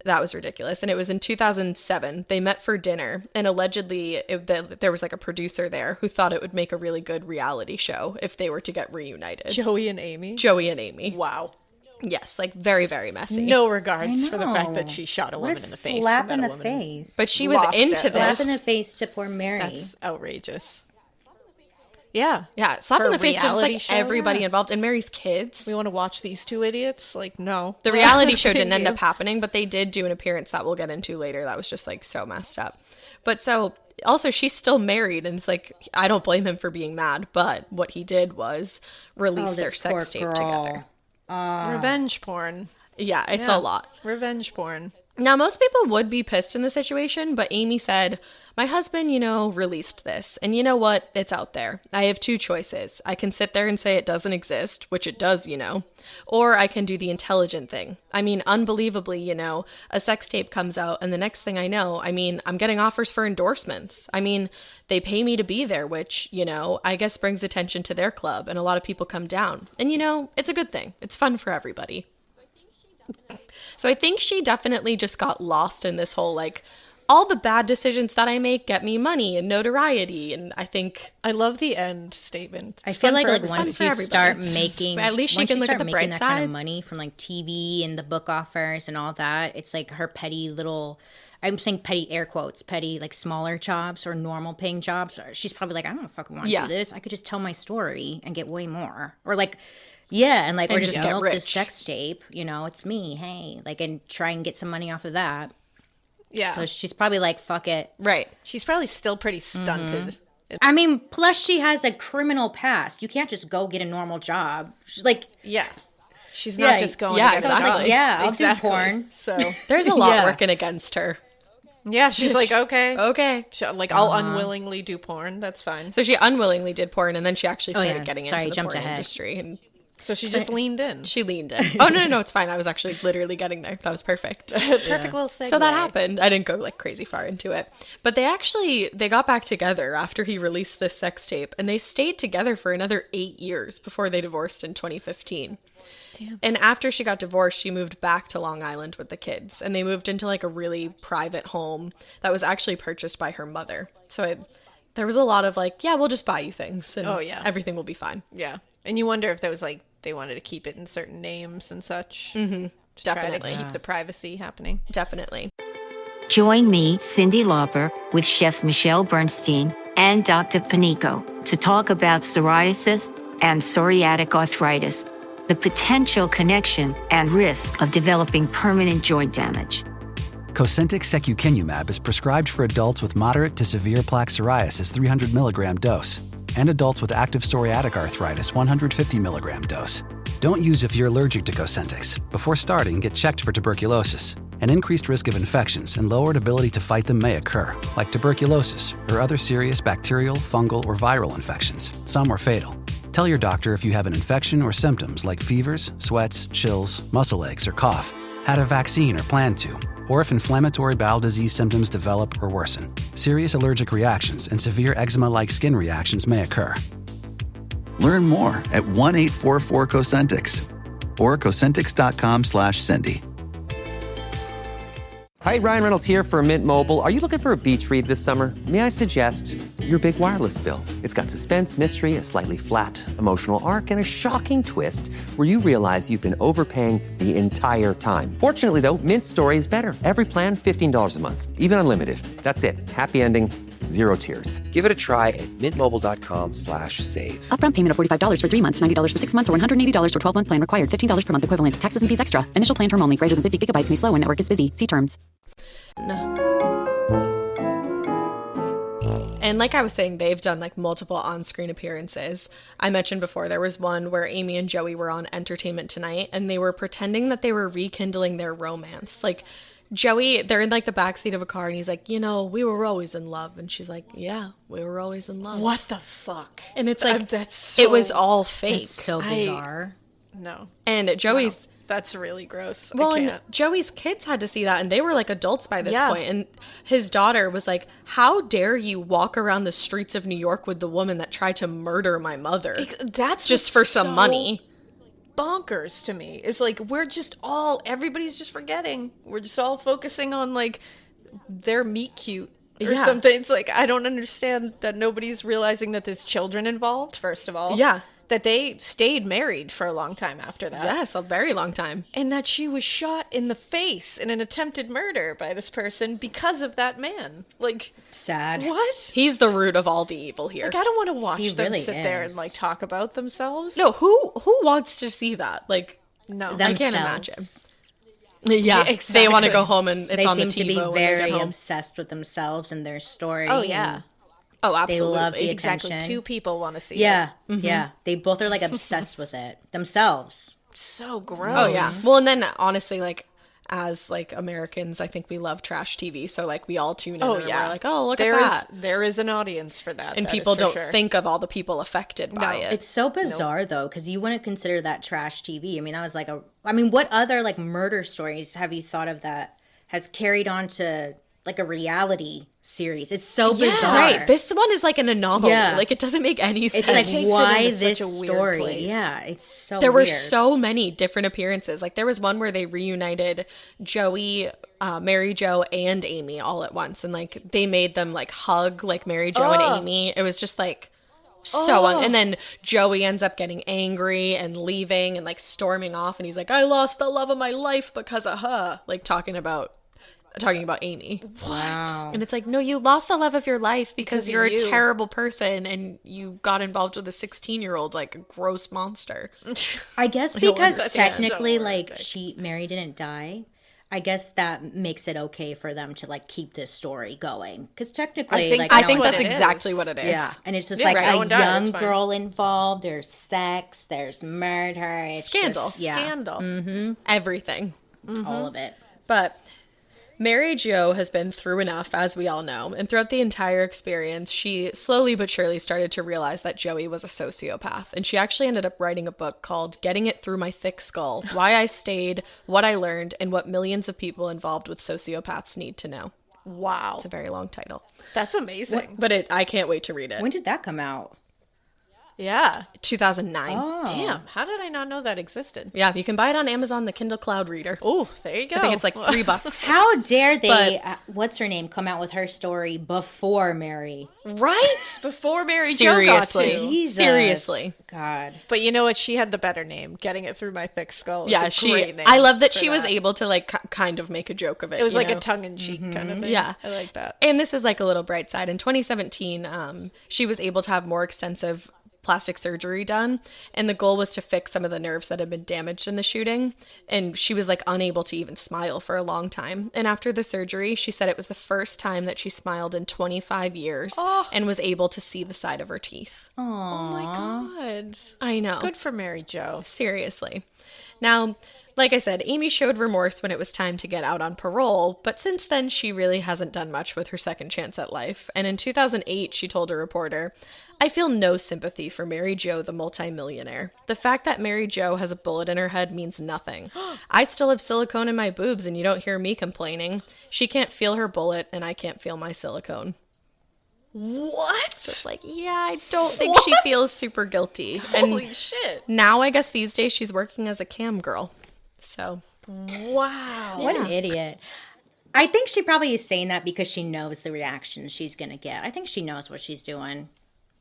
that was ridiculous. And it was in 2007. They met for dinner. And allegedly, there was like a producer there who thought it would make a really good reality show if they were to get reunited. Joey and Amy. Joey and Amy. Wow. Yes, like very, very messy. No regards for the fact know. that she shot a What woman a in the face. slap and in that the a woman- face. But she was Lost into it. Slap this. in the face to poor Mary. That's outrageous. Yeah. Yeah, slap For in a the face to just reality like show? everybody involved. And Mary's kids. We want to watch these two idiots? Like, no. The reality show didn't Thank end you. up happening, but they did do an appearance that we'll get into later. That was just like so messed up. But so also she's still married, and it's like I don't blame him for being mad, but what he did was release their this poor sex tape girl. together. Revenge porn. Yeah, it's Yeah. a lot. Revenge porn. Now, most people would be pissed in the situation, but Amy said, my husband, released this. And you know what? It's out there. I have two choices. I can sit there and say it doesn't exist, which it does, or I can do the intelligent thing. I mean, unbelievably, a sex tape comes out and the next thing I know, I'm getting offers for endorsements. They pay me to be there, which, I guess brings attention to their club and a lot of people come down. And, it's a good thing. It's fun for everybody. So I think she definitely just got lost in this whole, all the bad decisions that I make get me money and notoriety. And I think I love the end statement. I It's feel fun like for it's fun once for you everybody. start making, At least she once can you look at start the making bright that kind of side. money from TV and the book offers and all that. It's like her petty little. I'm saying petty air quotes, petty smaller jobs or normal paying jobs. She's probably like, I don't fucking want to Yeah. do this. I could just tell my story and get way more, or yeah, and or And just just get milk this rich. sex tape. It's me. Hey, and try and get some money off of that. Yeah. So she's probably like, fuck it. right. She's probably still pretty stunted. I mean, plus she has a criminal past. You can't just go get a normal job. She's Yeah. She's not just going yeah, to get exactly. I'll do porn. So there's a lot working against her. yeah, she's like, okay. Okay. I'll unwillingly do porn. That's fine. So she unwillingly did porn, and then she actually started getting Sorry, into the jumped porn ahead. industry. And So she just leaned in. she leaned in. Oh, no, it's fine. I was actually literally getting there. That was perfect. Perfect little segue. So that happened. I didn't go like crazy far into it. But they got back together after he released this sex tape, and they stayed together for another 8 years before they divorced in 2015. Damn. And after she got divorced, she moved back to Long Island with the kids, and they moved into like a really private home that was actually purchased by her mother. So there was a lot of like, yeah, we'll just buy you things, and everything will be fine. Yeah. And you wonder if there was like, they wanted to keep it in certain names and such. Mm-hmm. Definitely. Try to keep the privacy happening. Definitely. Join me, Cyndi Lauper, with Chef Michelle Bernstein and Dr. Panico to talk about psoriasis and psoriatic arthritis, the potential connection and risk of developing permanent joint damage. Cosentyx secukinumab is prescribed for adults with moderate to severe plaque psoriasis 300 milligram dose and adults with active psoriatic arthritis 150 milligram dose. Don't use if you're allergic to Cosentyx. Before starting, get checked for tuberculosis. An increased risk of infections and lowered ability to fight them may occur, like tuberculosis or other serious bacterial, fungal, or viral infections. Some are fatal. Tell your doctor if you have an infection or symptoms like fevers, sweats, chills, muscle aches, or cough, had a vaccine or plan to, or if inflammatory bowel disease symptoms develop or worsen. Serious allergic reactions and severe eczema-like skin reactions may occur. Learn more at 1-844-COSENTYX or Cosentyx.com/Cindy. Hi, Ryan Reynolds here for Mint Mobile. Are you looking for a beach read this summer? May I suggest your big wireless bill? It's got suspense, mystery, a slightly flat, emotional arc, and a shocking twist where you realize you've been overpaying the entire time. Fortunately, though, Mint's story is better. Every plan, $15 a month, even unlimited. That's it. Happy ending, 0 tears. Give it a try at mintmobile.com/save. Upfront payment of $45 for 3 months, $90 for 6 months, or $180 for 12-month plan required. $15 per month equivalent. Taxes and fees extra. Initial plan term only. Greater than 50 gigabytes may slow when network is busy. See terms. And like I was saying, they've done like multiple on-screen appearances. I mentioned before there was one where Amy and Joey were on Entertainment Tonight, and they were pretending that they were rekindling their romance. Like Joey, they're in like the backseat of a car, and he's like, you know, we were always in love. And she's like, yeah, we were always in love. What the fuck? And it's like, that's so, it was all fake. It's so bizarre. No. And Joey's... Wow. That's really gross. Well, and Joey's kids had to see that, and they were like adults by this point. And his daughter was like, how dare you walk around the streets of New York with the woman that tried to murder my mother? That's just for some money. Bonkers to me. It's like, everybody's just forgetting. We're just all focusing on like their meet cute or something. It's like, I don't understand that nobody's realizing that there's children involved, first of all. Yeah. That they stayed married for a long time after that. Yes, a very long time. And that she was shot in the face in an attempted murder by this person because of that man. Like, sad. What? He's the root of all the evil here. Like, I don't want to watch them really sit there and like talk about themselves. No, who wants to see that? Like, no, themselves. I can't imagine. Yeah, exactly. They want to go home and it's they on the seem TiVo to be when they very get home. obsessed with themselves and their story. Oh yeah. Oh, absolutely. They love the exactly. attention. 2 people want to see it. Yeah, yeah. They both are like obsessed with it themselves. So gross. Oh yeah. Well, and then honestly, like as like Americans, I think we love trash TV. So like we all tune in and we're like, oh, look at that. There is an audience for that. And that people don't sure. think of all the people affected by it. It's so bizarre though, because you wouldn't consider that trash TV. I mean, that was like what other like murder stories have you thought of that has carried on to like a reality series? It's so bizarre. Right. This one is like an anomaly. Yeah. Like it doesn't make any sense. It's like, why this such a weird story? place. Yeah, it's so There were weird. so many different appearances. Like there was one where they reunited Joey, Mary Jo, and Amy all at once. And like they made them like hug like Mary Jo and Amy. It was just like and then Joey ends up getting angry and leaving and like storming off. And he's like, I lost the love of my life because of her. Like talking about Amy. Wow. And it's like, no, you lost the love of your life because you're of a you. terrible person and you got involved with a 16-year-old like a gross monster. I guess don't because understand. technically So like horrific. Mary didn't die. I guess that makes it okay for them to like keep this story going, because technically, I think that's exactly what it is. Yeah, and it's just like a young girl involved. There's sex, there's murder, it's scandal, scandal, everything, all of it. But Mary Jo has been through enough, as we all know, and throughout the entire experience, she slowly but surely started to realize that Joey was a sociopath, and she actually ended up writing a book called Getting It Through My Thick Skull, Why I Stayed, What I Learned, and What Millions of People Involved with Sociopaths Need to Know. Wow. It's a very long title. That's amazing. But I can't wait to read it. When did that come out? Yeah. 2009. Oh. Damn. How did I not know that existed? Yeah, you can buy it on Amazon, the Kindle Cloud Reader. Oh, there you go. I think it's like $3. How dare they, what's her name, come out with her story before Mary? Right? Before Mary Jo got to. Jesus. Seriously. God. But you know what? She had the better name. Getting It Through My Thick Skull. Yeah, great name I love that for she was able to like kind of make a joke of it. It was like know? a tongue-in-cheek kind of thing. Yeah. I like that. And this is like a little bright side. In 2017, she was able to have more extensive plastic surgery done, and the goal was to fix some of the nerves that had been damaged in the shooting, and she was like unable to even smile for a long time. And after the surgery, she said it was the first time that she smiled in 25 years and was able to see the side of her teeth. Oh my God. I know. Good for Mary Jo. Seriously. Now, like I said, Amy showed remorse when it was time to get out on parole, but since then she really hasn't done much with her second chance at life. And in 2008, she told a reporter, "I feel no sympathy for Mary Jo, the multimillionaire. The fact that Mary Jo has a bullet in her head means nothing. I still have silicone in my boobs and you don't hear me complaining. She can't feel her bullet and I can't feel my silicone." What? So it's like, yeah, I don't think she feels super guilty. Holy shit. Now I guess these days she's working as a cam girl. So, wow. What an idiot. I think she probably is saying that because she knows the reaction she's going to get. I think she knows what she's doing.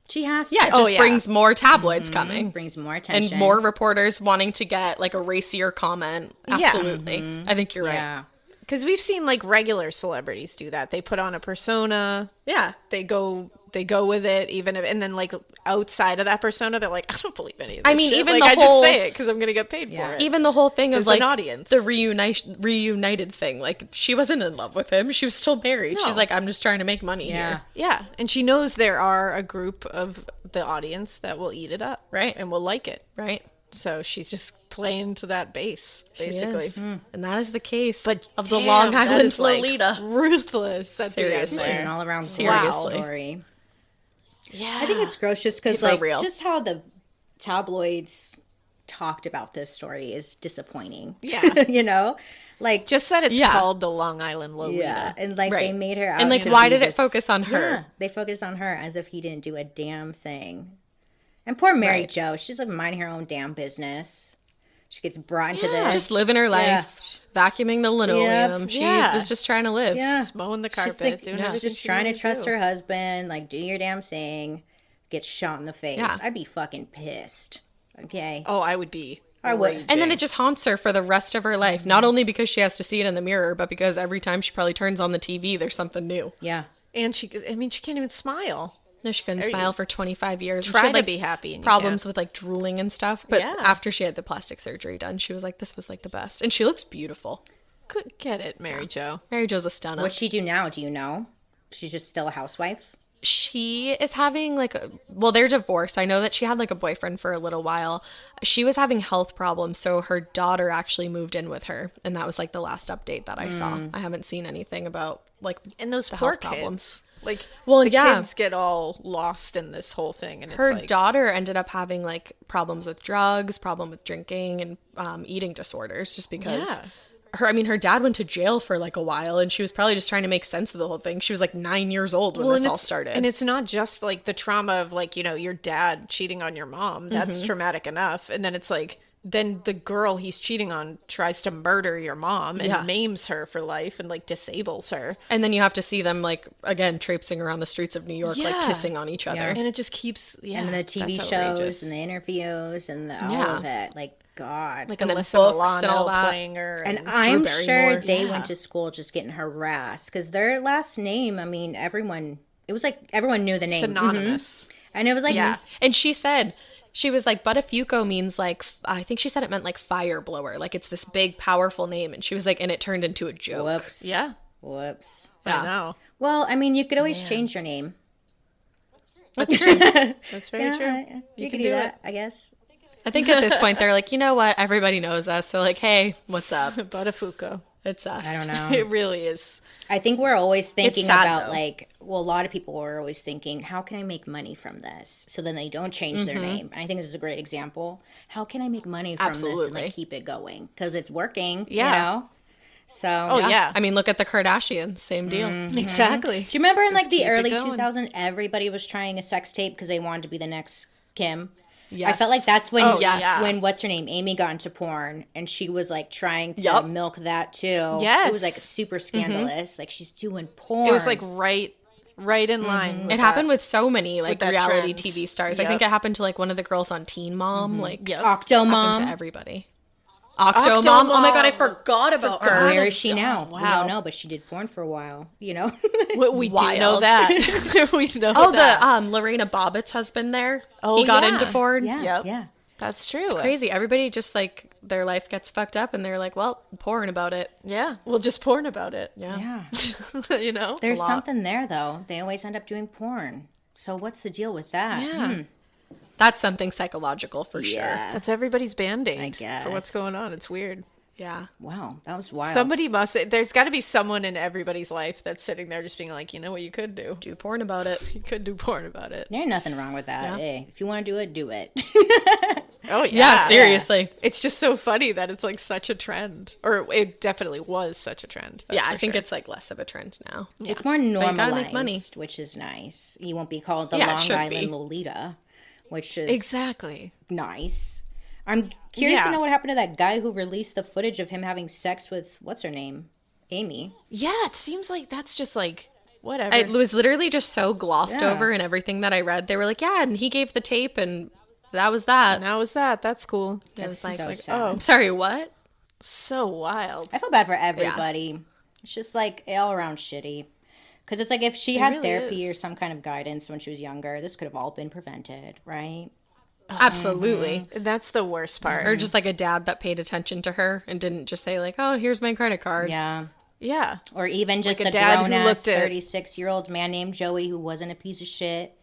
She has to. Yeah, it just brings more tabloids coming. Brings more attention. And more reporters wanting to get like a racier comment. Absolutely. I think you're right. Yeah. Because we've seen like regular celebrities do that. They put on a persona. Yeah. They go with it, even if, and then like outside of that persona, they're like, I don't believe any of this. I mean, shit. even like, the I whole, just say it because I'm gonna get paid for it. Even the whole thing of There's like an audience. the reunited thing, like she wasn't in love with him. She was still married. No. She's like, I'm just trying to make money here. Yeah, and she knows there are a group of the audience that will eat it up, right, and will like it, right. So she's just playing to that base, basically. And that is the case but of the Long Island Lolita. Like ruthless at seriously. the end there. An all around Seriously. story. Yeah. I think it's gross just because People are real. just how the tabloids talked about this story is disappointing. Yeah. You know? Like just that it's called the Long Island Lolita. Yeah. And like they made her out and like to why be did it this- focus on her? Yeah, they focused on her as if he didn't do a damn thing. And poor Mary Jo, she's like minding her own damn business. She gets brought into this. Just living her life, vacuuming the linoleum. Yep. She was just trying to live. Yeah. Just mowing the carpet, She's like, doing she's everything just she trying to wanted trust do. her husband, like do your damn thing, get shot in the face. Yeah. I'd be fucking pissed. Okay. Oh, I would be. I would. raging. And then it just haunts her for the rest of her life. Not only because she has to see it in the mirror, but because every time she probably turns on the TV, there's something new. Yeah. And she can't even smile. No, she couldn't smile for 25 years. Try she had, to like, be happy and you problems can't. with like drooling and stuff. But Yeah. after she had the plastic surgery done, she was like, this was like the best. And she looks beautiful. Could get it, Mary Jo. Mary Jo's a stunner. What's she do now? Do you know? She's just still a housewife? She is having like they're divorced. I know that she had like a boyfriend for a little while. She was having health problems, so her daughter actually moved in with her, and that was like the last update that I saw. I haven't seen anything about like And those the poor health problems. Like, Well, the yeah. kids get all lost in this whole thing, and Her it's like, daughter ended up having like problems with drugs, problem with drinking, and eating disorders, just because her dad went to jail for like a while, and she was probably just trying to make sense of the whole thing. She was like 9 years old when this all started. And it's not just like the trauma of like, your dad cheating on your mom. That's traumatic enough. And then it's like, then the girl he's cheating on tries to murder your mom and maims her for life and like disables her. And then you have to see them like again traipsing around the streets of New York, like kissing on each other. And it just keeps And the TV that's shows outrageous. and the interviews and all of it. Like, God. Like and then Alyssa books and all Milano that. playing her. And Drew I'm Barrymore. sure they went to school just getting harassed because their last name, I mean, everyone knew the name. Synonymous. And it was like, And she said She was like, Buttafuoco means like, I think she said it meant like fire blower. Like it's this big, powerful name. And she was like, and it turned into a joke. Whoops. Yeah. Whoops. I know. Well, I mean, you could always change your name. That's true. That's very true. You can do that, I guess. I think at this point, they're like, you know what? Everybody knows us. So like, hey, what's up? Buttafuoco. It's us. I don't know. It really is. I think we're always thinking sad, about though. like, well, a lot of people are always thinking, how can I make money from this? So then they don't change their name. And I think this is a great example. How can I make money from this and like keep it going? Because it's working, you know? So, yeah. I mean, look at the Kardashians. Same deal. Exactly. Do you remember in Just like the keep it early going. 2000s, everybody was trying a sex tape because they wanted to be the next Kim? Yes. I felt like that's when, yes. when what's her name, Amy got into porn, and she was like trying to milk that too. Yes. It was like super scandalous. Like she's doing porn. It was like right in line. With It happened with so many like that reality trend. TV stars. I think it happened to like one of the girls on Teen Mom. Like Octomom. happened to everybody. Octomom. Oh my god, I forgot about her. Where is she now? Wow. We don't know, but she did porn for a while, you know? We do know that. We know Oh, that. the Lorena Bobbitt's husband there. Oh, he got yeah. into porn. Yeah, Yep. yeah. That's true. It's crazy. Everybody just like their life gets fucked up and they're like, well, porn about it. Yeah. Well, just porn about it. Yeah. Yeah. You know? There's something there, though. They always end up doing porn. So what's the deal with that? Yeah. That's something psychological for sure. That's everybody's band-aid I for what's guess. going on. It's weird. Yeah. Wow, that was wild. There's got to be someone in everybody's life that's sitting there just being like, you know what you could do? Do porn about it. You could do porn about it. There's nothing wrong with that. Hey, if you want to do it, do it. Oh, yeah. Yeah, seriously. It's just so funny that it's like such a trend. Or it definitely was such a trend. Yeah, I think it's like less of a trend now. It's more you normalized, gotta make money. which is nice. You won't be called the Yeah, it Long should Island be. Lolita, which is Exactly. nice. I'm curious to Yeah. know what happened to that guy who released the footage of him having sex with, what's her name? Amy. Yeah, it seems like that's just like, whatever. It was literally just so glossed Yeah. over in everything that I read. They were like, yeah, and he gave the tape and that was that. And that was that. That's cool. That's It's so sad. oh, I'm sorry, what? so wild. I feel bad for everybody. It's just like all around shitty. Because it's like if she had really therapy is. or some kind of guidance when she was younger, this could have all been prevented, right? Absolutely. And that's the worst part. Or just like a dad that paid attention to her and didn't just say like, oh, here's my credit card. Yeah. Yeah. Or even just Like a a dad who grown-ass looked at- 36-year-old man named Joey who wasn't a piece of shit.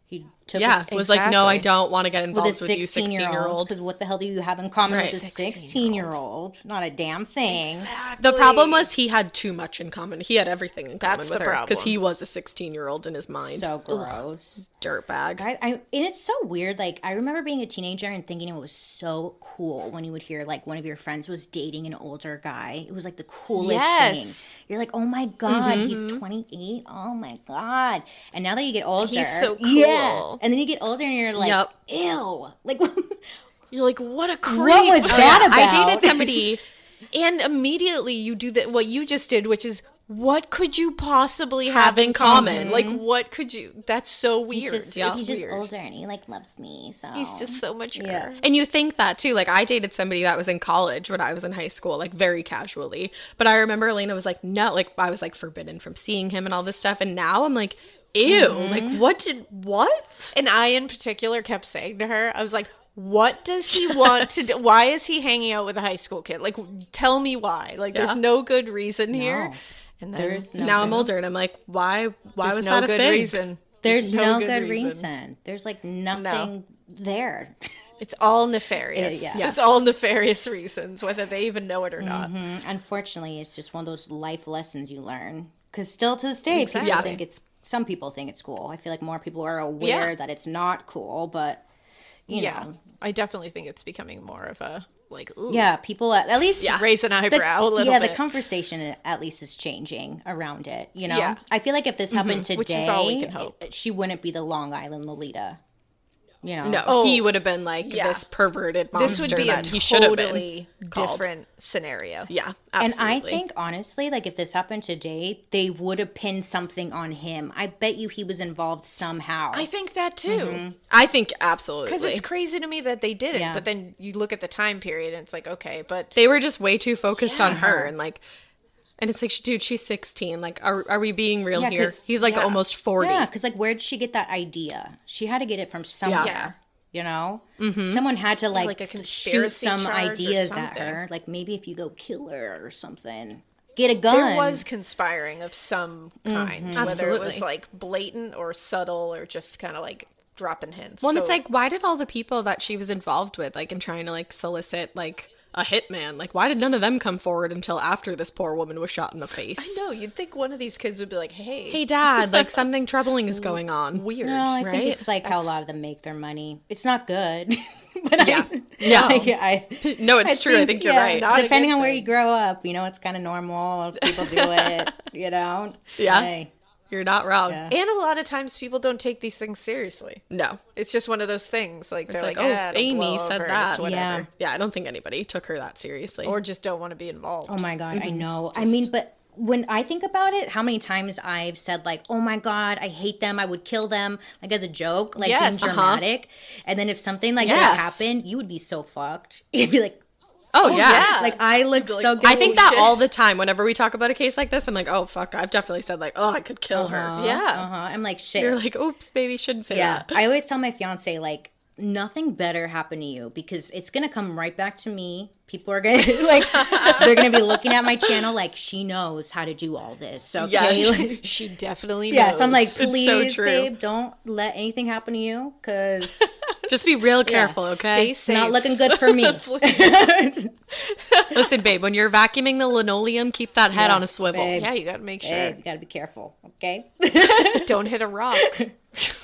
He took Yeah, a, was like, no, I Exactly. don't want to get with involved a with you, 16-year-old. Because what the hell do you have in common Right. with a 16-year-old? Not a damn thing. The problem was he had too much in common. He had everything in common That's with the her because problem. he was a 16-year-old in his mind. So gross. Dirtbag. And it's so weird. Like, I remember being a teenager and thinking it was so cool when you would hear, like, one of your friends was dating an older guy. It was, like, the coolest Yes. thing. You're like, oh, my God, he's 28. Oh, my God. And now that you get older. He's so cool. Yeah. And then you get older and you're like, Yep. ew. Like, You're like, what a creep. what was that about? I dated somebody. And immediately you do that, what you just did, which is, what could you possibly have in common? Like, what could you? That's so weird. He's just, It's he's just weird. older and he, like, loves me. So He's just so mature. Yeah. And you think that too. Like I dated somebody that was in college when I was in high school, like very casually. But I remember Alaina was like, no, like I was like forbidden from seeing him and all this stuff. And now I'm like, ew, like what? And I, in particular, kept saying to her, I was like, what does he want to do? Why is he hanging out with a high school kid? Like, tell me why. Like, there's no good reason here. And then There's no Now I'm older and I'm like, why there's was no that a good thing? reason. There's no good reason. There's, like, nothing there. It's all nefarious. Yeah. Yes. It's all nefarious reasons, whether they even know it or not. Unfortunately, it's just one of those life lessons you learn. Because still to this day, Exactly. people think it's, some people think it's cool. I feel like more people are aware that it's not cool, but, you know. I definitely think it's becoming more of a, like, ooh, Yeah, people at least raise an eyebrow a little yeah, bit. the conversation at least is changing around it, you know? Yeah. I feel like if this happened today, Which is all we can hope. She wouldn't be the Long Island Lolita, you know? No, he would have been like this perverted monster this would be a that he should have been totally called. different scenario. Yeah, And absolutely. I think, honestly, like, if this happened today, they would have pinned something on him. I bet you he was involved somehow. I think that too. I think absolutely. Because it's crazy to me that they did it, Yeah. but then you look at the time period and it's like, okay, but They were just way too focused on her and like, and it's like, dude, she's 16. Like, are we being real Yeah, here? 'cause- He's like almost 40. Yeah, because, like, where'd she get that idea? She had to get it from somewhere. yeah. you know? Someone had to like a shoot conspiracy some charge or ideas at something. her. Like maybe if you go kill her or something. Get a gun. There was conspiring of some kind, whether Absolutely. it was like blatant or subtle or just kind of like dropping hints. Well, and So- it's like, why did all the people that she was involved with, like, in trying to, like, solicit, like, a hitman, like, why did none of them come forward until after this poor woman was shot in the face? I know, you'd think one of these kids would be like, Hey, Dad, like, something troubling is going on. weird. No, I right? think it's like how a lot of them make their money. It's not good. But Yeah. No, it's true. I think you're right. not a Depending good on where thing. you grow up, you know, it's kind of normal. People do it, you know? Yeah. Hey, You're not wrong. Yeah. And a lot of times people don't take these things seriously. No. It's just one of those things. Like, they're It's like, like, oh, it'll Amy blow said over and that. it's whatever. Yeah, I don't think anybody took her that seriously. Or just don't want to be involved. oh my God, I know. I mean, but when I think about it, how many times I've said like, oh my God, I hate them. I would kill them, like as a joke, like Yes. being dramatic. And then if something like Yes. this happened, you would be so fucked. You'd be like, oh, yeah. like I look so good. I think that all the time. Whenever we talk about a case like this, I'm like, oh, fuck. I've definitely said, like, oh, I could kill her. Yeah. I'm like, shit. You're like, oops, baby, shouldn't say Yeah, that. I always tell my fiance like nothing better happened to you because it's gonna come right back to me. People are gonna like they're gonna be looking at my channel like she knows how to do all this. So Yes. She definitely knows. yes, I'm like, so please, true. babe, don't let anything happen to you because Just be real careful, okay? Stay it's safe. not looking good for me. Listen, babe, when you're vacuuming the linoleum, keep that head on a swivel. babe. Yeah, you got to make sure. Babe, you gotta be careful, okay? Don't hit a rock.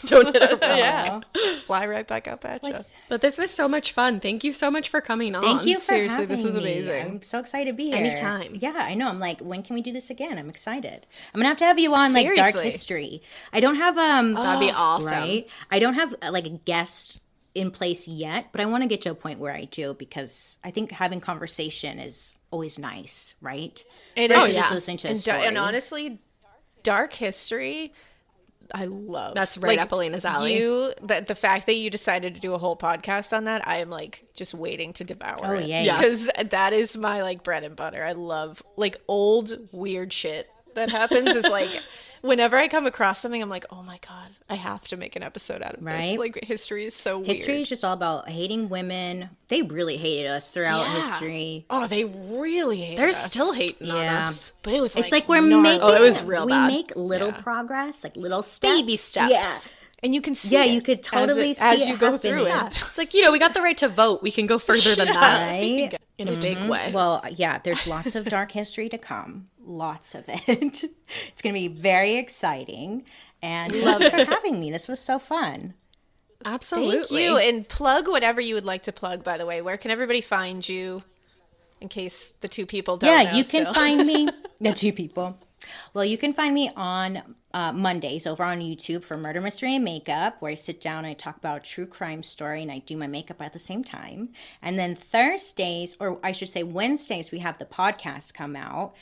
Don't hit her. Yeah. Fly right back up at you. But this was so much fun. Thank you so much for coming on. Thank you for Seriously, this having was me. amazing. I'm so excited to be here. Anytime. Yeah, I know. I'm like, when can we do this again? I'm excited. I'm gonna have you on like dark Seriously. history. I don't have That'd be awesome. right. I don't have like a guest in place yet, but I want to get to a point where I do because I think having conversation is always nice, right? It Versus is. just listening to a and, story. and honestly, dark history, I love. That's right up Alaina's alley. The fact that you decided to do a whole podcast on that, I am like just waiting to devour Oh, it. yeah. Because that is my like bread and butter. I love like old weird shit that happens is like whenever I come across something, I'm like, oh my God, I have to make an episode out of Right? this. Like history is so History weird. is just all about hating women. They really hated us throughout Yeah. history. Oh, they really hate They're us. still hating on Yeah. us. But it was It's like we're gnarly. making. Oh, it was real we bad. make little progress, like little steps. Baby steps. Yeah. And you can see Yeah, it you could totally see as it you go happening. through Yeah. it. It's like, we got the right to vote. We can go further than that. Right? In a big way. Well, yeah, there's lots of dark history to come. Lots of it. It's going to be very exciting. And love for having me. This was so fun. Absolutely. Thank you. And plug whatever you would like to plug, by the way. Where can everybody find you in case the two people don't know? Yeah, you can so. find me. The two people. Well, you can find me on Mondays over on YouTube for Murder, Mystery, and Makeup, where I sit down and I talk about a true crime story and I do my makeup at the same time. And then Thursdays, or I should say Wednesdays, we have the podcast come out,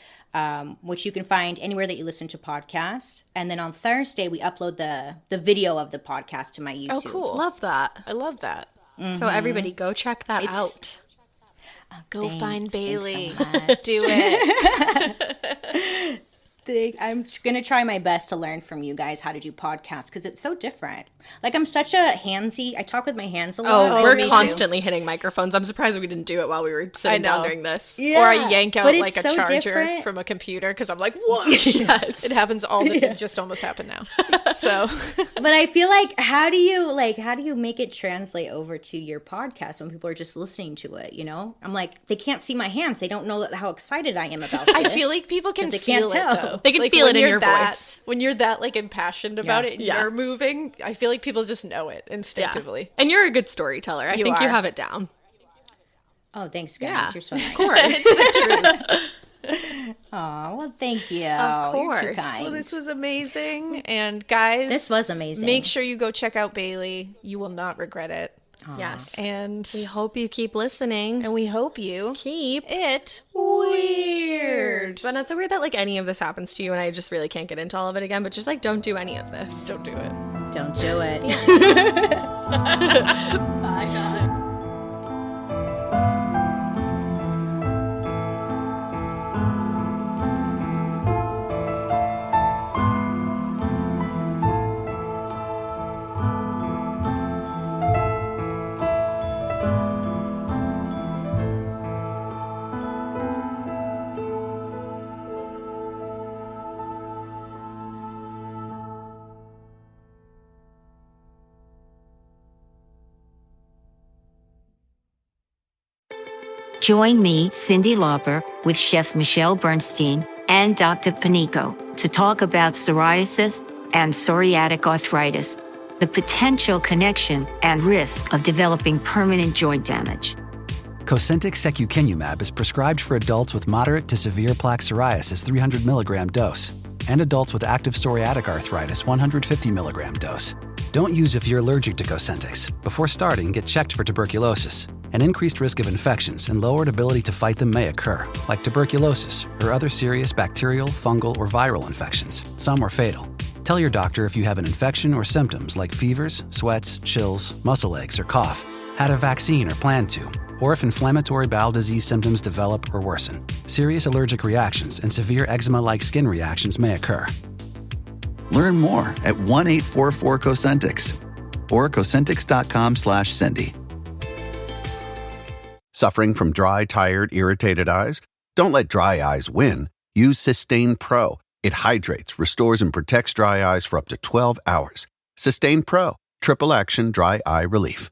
which you can find anywhere that you listen to podcasts. And then on Thursday, we upload the video of the podcast to my YouTube. Oh, cool. Love that. I love that. So everybody go check that out. Go find Bailey. Thanks so much. Do it. I'm going to try my best to learn from you guys how to do podcasts because it's so different. Like, I'm such a handsy. I talk with my hands a lot. Oh, me we're too. constantly hitting microphones. I'm surprised we didn't do it while we were sitting down know. doing this. Or I yank out but it's like a so charger different. from a computer because I'm like, what? Yes. It happens all the It just almost happened now. So But I feel like how do you make it translate over to your podcast when people are just listening to it, you know? I'm like, they can't see my hands. They don't know how excited I am about this. I feel like people can 'Cause they feel can't it tell. though. They can Like, feel when it in you're your that, voice. When you're that like impassioned about it and Yeah. you're moving, I feel like people just know it instinctively. And you're a good storyteller. I think you are. have it down. Oh, thanks, guys. Yeah. You're so nice. Of course. Oh, well, thank you. Of You're too course. kind. Well, this was amazing. And guys, This was amazing. Make sure you go check out Bailey. You will not regret it. Yes. And We hope you keep listening. we hope you Keep it weird. But not so weird that like any of this happens to you and I just really can't get into all of it again, but just like don't do any of this. Don't do it. Don't do it. Bye guys. Join me, Cyndi Lauper, with Chef Michelle Bernstein and Dr. Panico to talk about psoriasis and psoriatic arthritis, the potential connection and risk of developing permanent joint damage. Cosentyx secukinumab is prescribed for adults with moderate to severe plaque psoriasis 300 milligram dose and adults with active psoriatic arthritis 150 milligram dose. Don't use if you're allergic to Cosentyx. Before starting, get checked for tuberculosis. An increased risk of infections and lowered ability to fight them may occur, like tuberculosis or other serious bacterial, fungal, or viral infections. Some are fatal. Tell your doctor if you have an infection or symptoms like fevers, sweats, chills, muscle aches, or cough, had a vaccine or plan to, or if inflammatory bowel disease symptoms develop or worsen. Serious allergic reactions and severe eczema-like skin reactions may occur. Learn more at 1-844-COSENTYX or Cosentyx.com/Cindy. Suffering from dry, tired, irritated eyes? Don't let dry eyes win. Use Systane Pro. It hydrates, restores, and protects dry eyes for up to 12 hours. Systane Pro. Triple action dry eye relief.